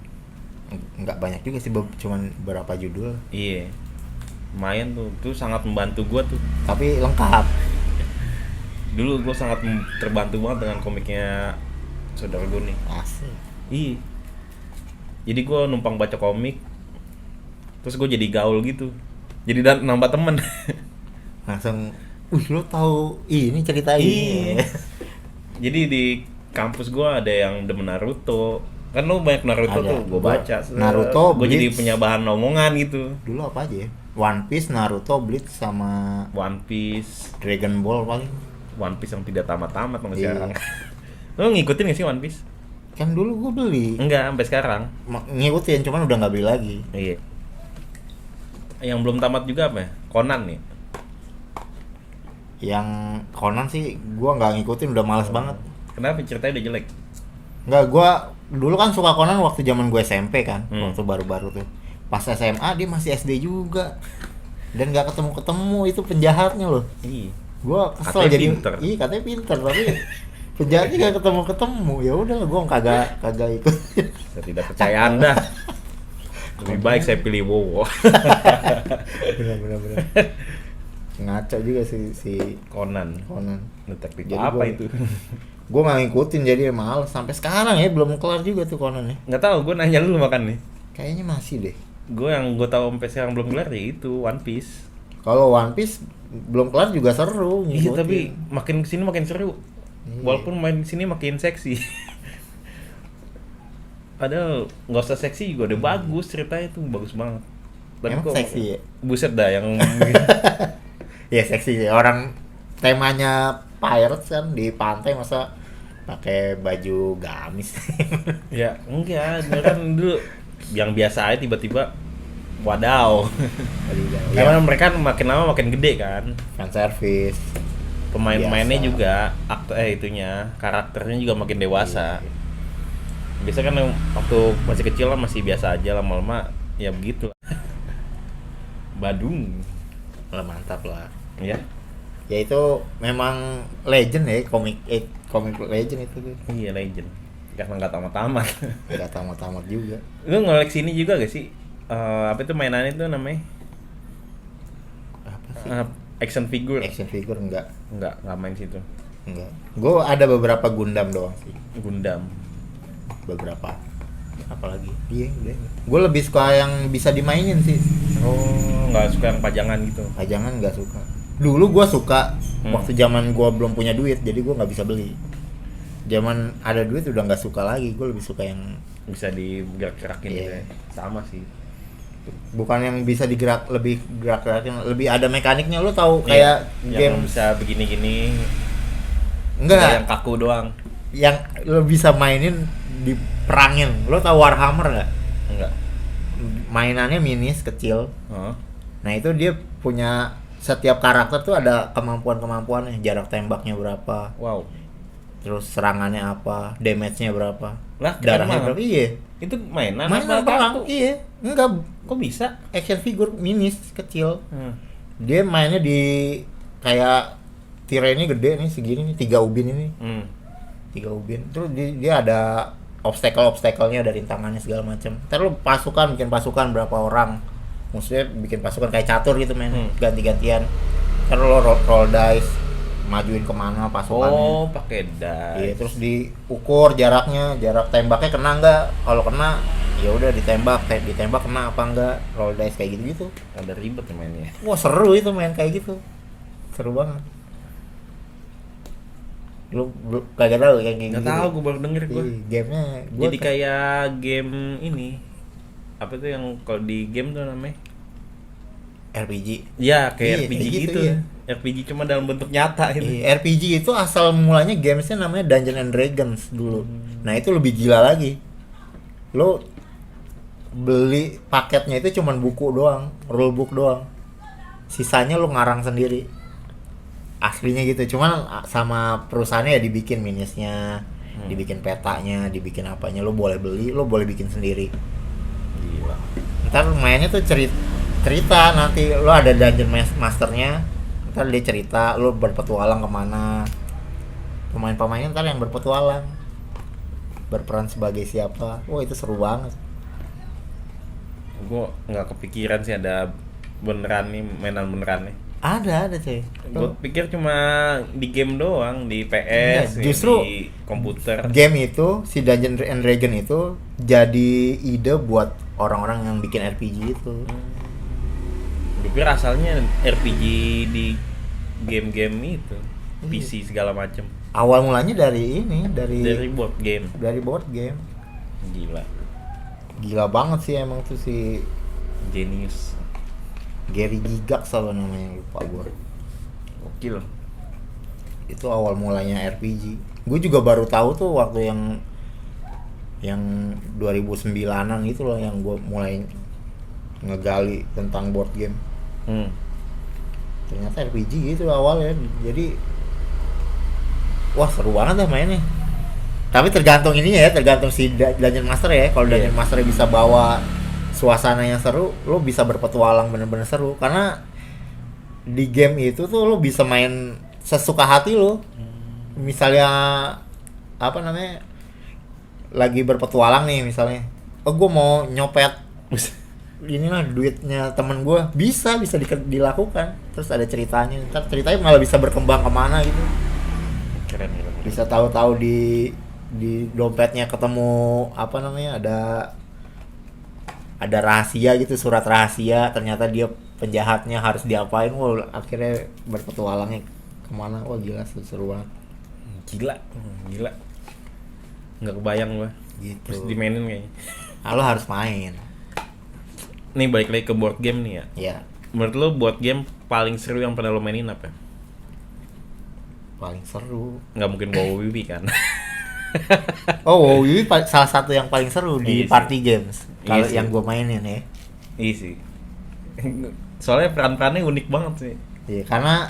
S1: Nggak banyak juga sih, cuman berapa judul.
S3: Iya, lumayan tuh sangat membantu gua tuh,
S1: tapi lengkap.
S3: Dulu gue sangat terbantu banget dengan komiknya saudara gue nih.
S1: Asik.
S3: Iya. Jadi gue numpang baca komik, terus gue jadi gaul gitu. Jadi nambah temen.
S1: Langsung, lo tahu ini cerita ini.
S3: Jadi di kampus gue ada yang demen Naruto. Kan lo banyak Naruto
S1: ada.
S3: Tuh, gue baca.
S1: Naruto,
S3: gue jadi punya bahan omongan gitu.
S1: Dulu apa aja ya? One Piece, Naruto, Bleach, sama
S3: One Piece,
S1: Dragon Ball paling.
S3: One Piece yang tidak tamat-tamat sampai sekarang. Lo ngikutin gak sih One Piece?
S1: Kan dulu gue beli.
S3: Enggak, sampai sekarang.
S1: Ngikutin, cuman udah nggak beli lagi.
S3: Iya. Yang belum tamat juga apa ya? Conan nih.
S1: Yang Conan sih gue nggak ngikutin, udah males banget.
S3: Kenapa ceritanya udah jelek?
S1: Nggak, gue dulu kan suka Conan waktu zaman gue SMP kan, waktu baru-baru tuh. Pas SMA dia masih SD juga. Dan nggak ketemu itu penjahatnya loh.
S3: Iya.
S1: Gue kesel
S3: Katanya
S1: jadi
S3: pinter.
S1: Iya, katanya pinter tapi penjahatnya gak ketemu. Ya udah gue kagak ikut.
S3: Saya tidak percaya Anda. Lebih baik saya pilih WoW.
S1: bener. Ngaco juga si
S3: Conan. Detektif
S1: Jadi
S3: apa itu?
S1: Gue nggak ngikutin jadi males sampai sekarang ya, belum kelar juga tuh Conan ya.
S3: Nggak tahu, gue nanya dulu makan nih.
S1: Kayaknya masih deh.
S3: Gue tahu sampai sekarang belum kelar ya itu One Piece.
S1: Kalau One Piece belum kelar juga seru ngikutin.
S3: Iya, tapi makin kesini makin seru.
S1: Iya.
S3: Walaupun main sini makin seksi. Padahal nggak usah seksi juga udah bagus, ceritanya tuh bagus banget. Tapi
S1: emang seksi ya?
S3: Buset dah yang
S1: ya seksi ya. Orang temanya pirates kan di pantai, masa pakai baju gamis.
S3: ya enggak, dia kan dulu yang biasa aja tiba-tiba wadaw. Karena mereka makin lama makin gede kan.
S1: Fan service.
S3: Pemain-pemainnya
S1: Biasa.
S3: juga karakternya juga makin dewasa. Biasa kan waktu masih kecil lah masih biasa aja, lama-lama ya begitu. Badung.
S1: Lah mantap lah.
S3: Ya.
S1: Ya itu memang legend ya, komik legend itu tuh.
S3: Iya, legend. Karena nggak tamat-tamat.
S1: Nggak tamat juga.
S3: Lu ngoleksi ini juga gak sih? Apa itu mainan itu namanya?
S1: sih.
S3: Action figure
S1: enggak
S3: main situ.
S1: Enggak. Gue ada beberapa Gundam doang sih.
S3: Gundam.
S1: Beberapa. Apalagi? Iya, udah. Gue lebih suka yang bisa dimainin sih.
S3: Oh, nggak suka yang pajangan gitu.
S1: Pajangan nggak suka. Dulu gue suka waktu zaman gue belum punya duit, jadi gue nggak bisa beli. Zaman ada duit udah nggak suka lagi. Gue lebih suka yang
S3: bisa digerak-gerakin gitu ya. Sama sih.
S1: Bukan yang bisa lebih gerak-gerakin, lebih ada mekaniknya. Lo tahu kayak game
S3: yang bisa begini-gini.
S1: Enggak,
S3: yang kaku doang.
S1: Yang lo bisa mainin diperangin. Lo tahu Warhammer nggak?
S3: Enggak.
S1: Mainannya minis kecil. Nah itu dia punya setiap karakter tuh ada kemampuannya. Jarak tembaknya berapa?
S3: Wow.
S1: Terus serangannya apa? Damage-nya berapa?
S3: Lah,
S1: darahnya berapa? Iya.
S3: Itu mainan
S1: perang. Iya. Enggak.
S3: Kok bisa?
S1: Action figure minis kecil. Dia mainnya di kayak tirai ini gede nih segini nih 3 ubin ini. 3 ubin. Terus dia ada obstacle-nya dari rintangannya segala macam. Ntar lu bikin pasukan berapa orang. Maksudnya bikin pasukan kayak catur gitu men. Ganti-gantian. Ntar lu roll dice, majuin kemana pasukannya.
S3: Oh, pakai dice.
S1: Iya, terus diukur jaraknya, jarak tembaknya kena nggak? Kalau kena, ya udah ditembak kena apa enggak? Roll dice kayak gitu-gitu.
S3: Ada ribet ya mainnya.
S1: Wah, seru itu main kayak gitu. Seru banget. Lu kagak tahu kayak gitu.
S3: Nggak tahu, gue baru denger gue.
S1: Gamenya
S3: jadi kayak game ini. Apa tuh yang kalau di game tuh namanya?
S1: RPG.
S3: Ya, kayak RPG gitu.
S1: Iya.
S3: RPG cuma dalam bentuk nyata gitu.
S1: RPG itu asal mulanya gamesnya namanya Dungeons and Dragons dulu. Nah itu lebih gila lagi. Lo beli paketnya itu cuman buku doang, rulebook doang. Sisanya lo ngarang sendiri. Aslinya gitu. Cuman sama perusahaannya ya dibikin minisnya, dibikin petanya, dibikin apanya. Lo boleh beli, lo boleh bikin sendiri.
S3: Gila.
S1: Ntar mainnya tuh cerita nanti lo ada dungeon masternya. Ntar dia cerita lo berpetualang kemana, pemain-pemainnya ntar yang berpetualang berperan sebagai siapa. Wah itu seru banget.
S3: Gue nggak kepikiran sih ada beneran nih, mainan beneran nih.
S1: Ada cuy.
S3: Gue pikir cuma di game doang, di PS,
S1: justru
S3: di komputer.
S1: Game itu si Dungeons and Dragons itu jadi ide buat orang-orang yang bikin RPG itu.
S3: Gue pikir asalnya RPG di game-game itu, PC segala macem.
S1: Awal mulanya dari
S3: board game.
S1: Dari board game. Gila banget sih emang tuh si
S3: Genius.
S1: Gary Gygax apa namanya, lupa gue.
S3: Gokil.
S1: Itu awal mulanya RPG. Gue juga baru tahu tuh waktu yang 2009-an gitu loh yang gue mulai ngegali tentang board game. Ternyata RPG gitu awalnya. Jadi wah seru banget dah mainnya. Tapi tergantung ininya ya, tergantung si Dungeon Master ya. Kalau Dungeon Master bisa bawa suasana yang seru, lo bisa berpetualang bener-bener seru. Karena di game itu tuh lo bisa main sesuka hati lo. Misalnya apa namanya, lagi berpetualang nih misalnya, gue mau nyopet inilah duitnya temen gue, bisa dilakukan. Terus ada ceritanya, ntar ceritanya malah bisa berkembang kemana gitu.
S3: Keren.
S1: Bisa tahu-tahu di dompetnya ketemu apa namanya, ada rahasia gitu, surat rahasia, ternyata dia penjahatnya, harus diapain. Wah akhirnya berpetualangnya kemana. Wah gila, seru banget.
S3: Gila nggak kebayang gua
S1: gitu.
S3: Terus dimainin kayaknya.
S1: Lo harus main.
S3: Nih balik lagi ke board game nih ya.
S1: Iya.
S3: Menurut lo board game paling seru yang pernah lo mainin apa?
S1: Paling seru
S3: nggak mungkin WoW kan.
S1: Oh WoW salah satu yang paling seru di party games kalau yang gue mainin ya.
S3: Iya sih. Soalnya peran-perannya unik banget sih.
S1: Iya, karena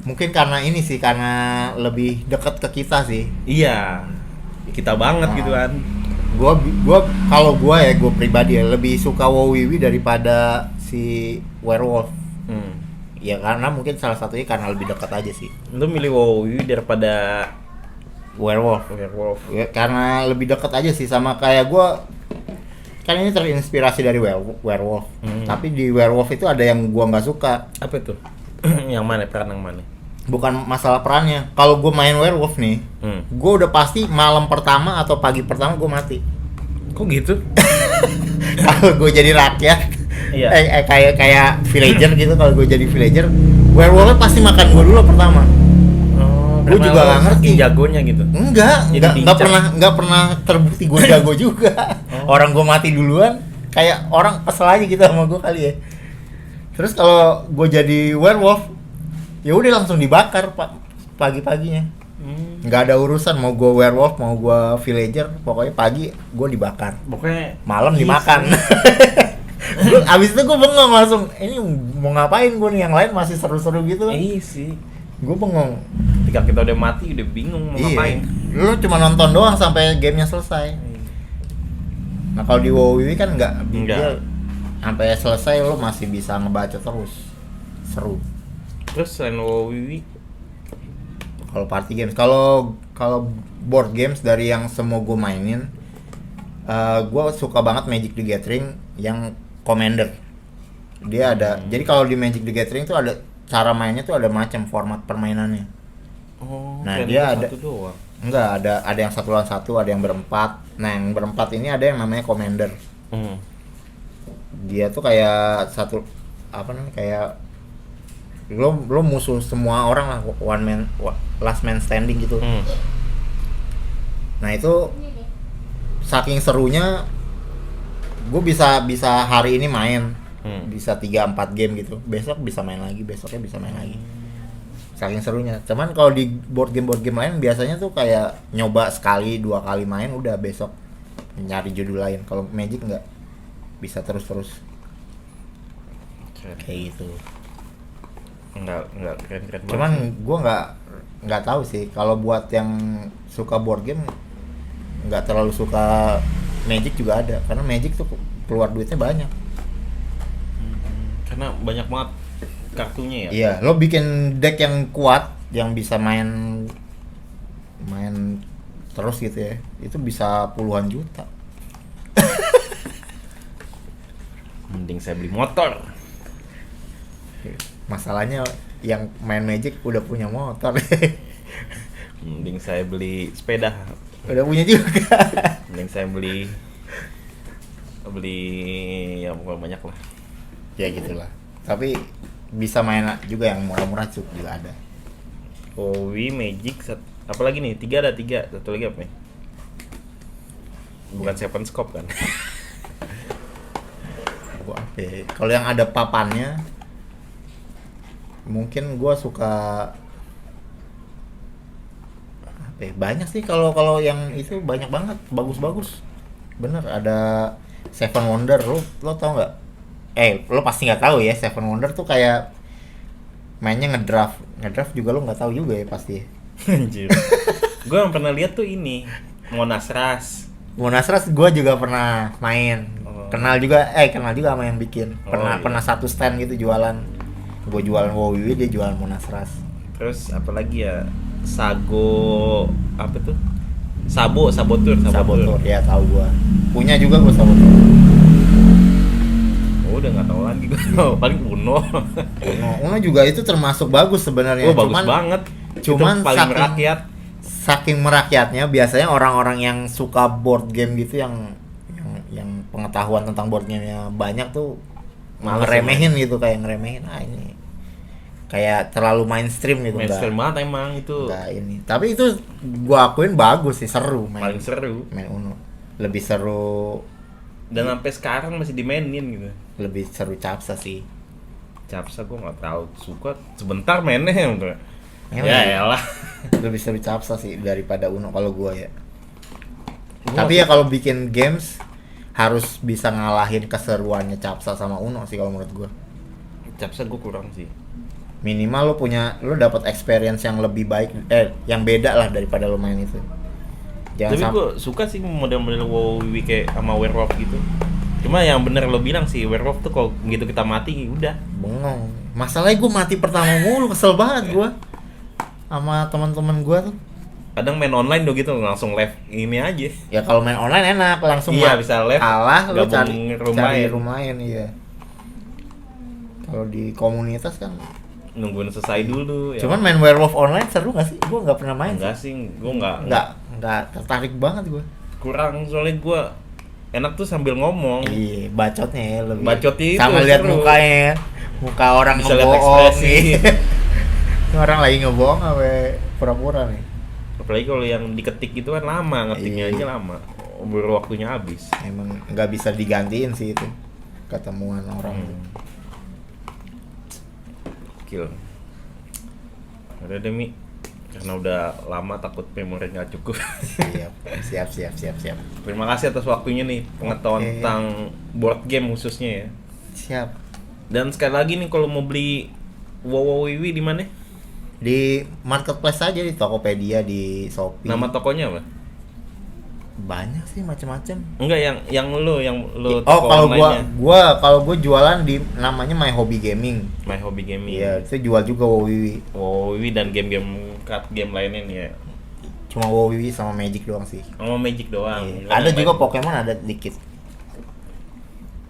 S1: mungkin karena ini sih, karena lebih dekat ke kita sih.
S3: Iya. Kita banget gitu kan.
S1: Gua kalau gue pribadi ya lebih suka WoW daripada si Werewolf. Ya karena mungkin salah satunya karena lebih dekat aja sih.
S3: Lu milih WoW daripada
S1: Werewolf. Ya, karena lebih dekat aja sih, sama kayak gue kan ini terinspirasi dari Werewolf. Tapi di Werewolf itu ada yang gue nggak suka.
S3: Apa itu? Yang mana peran yang mana?
S1: Bukan masalah perannya. Kalau gue main werewolf nih, gue udah pasti malam pertama atau pagi pertama gue mati.
S3: Kok gitu?
S1: Kalau gue jadi rakyat,
S3: Iya.
S1: kayak villager gitu. Kalau gue jadi villager, werewolfnya pasti makan gue dulu pertama. Gue juga nggak ngerti.
S3: Jagonya gitu.
S1: Nggak pernah terbukti gue jago juga. Orang gue mati duluan, kayak orang kesel aja gitu sama gue kali ya. Terus kalau gue jadi werewolf, ya udah langsung dibakar pagi-paginya. Nggak ada urusan mau gue werewolf mau gue villager, pokoknya pagi gue dibakar.
S3: Pokoknya
S1: malam dimakan. Abis itu gue bengong langsung. Ini mau ngapain gue nih? Yang lain masih seru-seru gitu.
S3: Iya sih.
S1: Gue bengong.
S3: Ketika kita udah mati udah bingung mau ngapain.
S1: Lu cuma nonton doang sampai gamenya selesai. Nah kalau di WoW kan nggak. Dia sampai selesai lu masih bisa ngebaca terus. Seru.
S3: Terus selain WoW,
S1: kalau party games, kalau board games dari yang semua gue mainin, gue suka banget Magic the Gathering yang Commander. Dia ada. Jadi kalau di Magic the Gathering tuh ada cara mainnya tuh ada macam format permainannya. Nah dia ada. Enggak, ada yang 1 lawan 1, ada yang berempat. Nah yang berempat ini ada yang namanya Commander. Dia tuh kayak kayak lo musuh semua orang lah, last man standing gitu. Nah itu saking serunya, gue bisa hari ini main, bisa 3-4 game gitu, besok bisa main lagi, besoknya bisa main lagi. Saking serunya. Cuman kalau di board game lain biasanya tuh kayak nyoba sekali 2 kali main, udah besok nyari judul lain. Kalau Magic nggak bisa terus kayak gitu.
S3: Enggak keren-keren banget.
S1: Cuman gue nggak tahu sih kalau buat yang suka board game, nggak terlalu suka Magic juga ada, karena Magic tuh keluar duitnya banyak.
S3: Karena banyak banget kartunya ya.
S1: Iya, lo bikin deck yang kuat yang bisa main terus gitu ya, itu bisa puluhan juta.
S3: Mending saya beli motor.
S1: Masalahnya yang main Magic udah punya motor.
S3: Mending saya beli sepeda.
S1: Udah punya juga.
S3: Mending saya beli ya pokoknya banyak lah.
S1: Ya gitulah. Tapi bisa main juga yang murah-murah juga ada.
S3: Owi, Magic, apa lagi nih? 3 ada 3. Satu lagi apa nih? Bukan Seven Scope kan?
S1: Gua apa? Kalau yang ada papannya, mungkin gua suka apa? Banyak sih kalau yang itu banyak banget, bagus-bagus. Bener, ada Seven Wonder, lo tau nggak? Lo pasti nggak tahu ya. Seven Wonder tuh kayak mainnya ngedraft juga, lo nggak tahu juga ya pasti.
S3: Anjir. Gue yang pernah lihat tuh ini Monas Rush
S1: gue juga pernah main. Kenal juga sama yang bikin. Pernah satu stand gitu jualan. Gue jualan WoW, dia jualan Monas Rush.
S3: Terus apa lagi ya? Sago apa tuh? Sabotur.
S1: Ya tahu gue. Punya juga gue Sabotur.
S3: Udah nggak tahu lagi gue. Paling Uno
S1: juga itu termasuk bagus sebenarnya.
S3: Bagus banget.
S1: Cuman
S3: itu paling merakyat.
S1: Saking merakyatnya, biasanya orang-orang yang suka board game gitu, yang pengetahuan tentang board game-nya banyak tuh ngeremehin gitu, kayak ngeremehin. Ini kayak terlalu mainstream gitu.
S3: Mainstream banget emang itu.
S1: Enggak ini. Tapi itu gua akuin bagus sih, seru main.
S3: Paling seru.
S1: Main Uno. Lebih seru.
S3: Dan sampai sekarang masih dimainin gitu.
S1: Lebih seru Capsa sih.
S3: Capsa gua nggak terlalu suka. Sebentar mainnya gitu.
S1: Ya elah. Lebih seru Capsa sih daripada Uno kalau gua ya. Tapi ya kalau bikin games harus bisa ngalahin keseruannya Capsa sama Uno sih kalau menurut gua.
S3: Capsa gua kurang sih.
S1: Minimal lo dapat experience yang lebih baik, yang beda lah daripada lo main itu.
S3: Tapi gue suka sih model-model WoW kayak sama werewolf gitu. Cuma yang bener lo bilang sih, werewolf tuh kalau gitu kita mati udah
S1: bengong. Masalahnya gue mati pertama mulu, kesel banget gue sama teman-teman gue tuh.
S3: Kadang main online tuh gitu langsung live ini aja.
S1: Ya kalau main online enak, langsung
S3: bisa live.
S1: Kalah lo cari
S3: rumah
S1: iya. Kalau di komunitas kan
S3: nungguin selesai dulu ya.
S1: Cuman main Werewolf Online seru gak sih? Gue nggak pernah main.
S3: Enggak sih, gue
S1: nggak tertarik banget gue.
S3: Kurang, soalnya gue enak tuh sambil ngomong.
S1: Iya, bacotnya ya lebih.
S3: Bacotnya itu
S1: sama lihat
S3: seru.
S1: mukanya ya. Muka orang
S3: Bisa lihat
S1: ngebohong
S3: ekspresi.
S1: nih. Orang lagi ngebohong apa pura-pura nih.
S3: Apalagi kalau yang diketik itu kan lama, ngetiknya aja lama. Baru waktunya habis.
S1: Emang nggak bisa digantiin sih itu ketemuan orang.
S3: Gokil. Udah deh Mi, karena udah lama takut memori nggak cukup.
S1: Siap.
S3: Terima kasih atas waktunya nih, pengetahuan tentang board game khususnya ya.
S1: Siap.
S3: Dan sekali lagi nih kalau mau beli WoWWiwi di mana?
S1: Di marketplace aja, di Tokopedia, di Shopee.
S3: Nama tokonya apa?
S1: Banyak sih macam-macam.
S3: Enggak, yang lu
S1: Oh,
S3: toko
S1: kalau gua jualan di namanya My Hobby Gaming.
S3: My Hobby Gaming.
S1: Iya, itu jual juga WoWiwi.
S3: WoWiwi dan game-game card game lainnya nih ya.
S1: Cuma WoWiwi sama Magic doang sih.
S3: Oh, Magic doang.
S1: Iya. Ada juga Pokemon, ada dikit.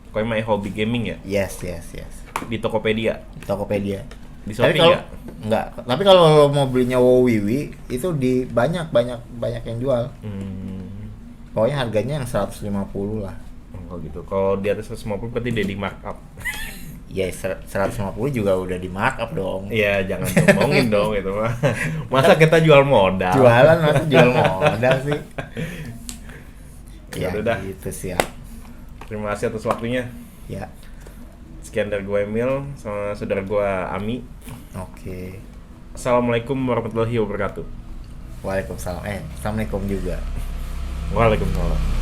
S3: Kau My Hobby Gaming ya?
S1: Yes.
S3: Di Tokopedia.
S1: Tokopedia.
S3: Di Shopee
S1: enggak. Tapi kalau lo mau belinya WoWiwi itu di banyak yang jual. Pokoknya harganya yang 150 lah.
S3: Oh gitu. Kalau di atas 150 berarti dia di markup.
S1: Ya 150 juga udah di markup dong.
S3: Iya, jangan ngomongin dong itu mah. Masa kita jual modal?
S1: Jualan masa jual modal sih. Ya
S3: udah.
S1: gitu siap.
S3: Terima kasih atas waktunya.
S1: Ya.
S3: Sekian dari gue Emil sama saudara gue Ami.
S1: Oke.
S3: Assalamualaikum warahmatullahi wabarakatuh.
S1: Waalaikumsalam. Assalamualaikum juga.
S3: Waalaikumsalam.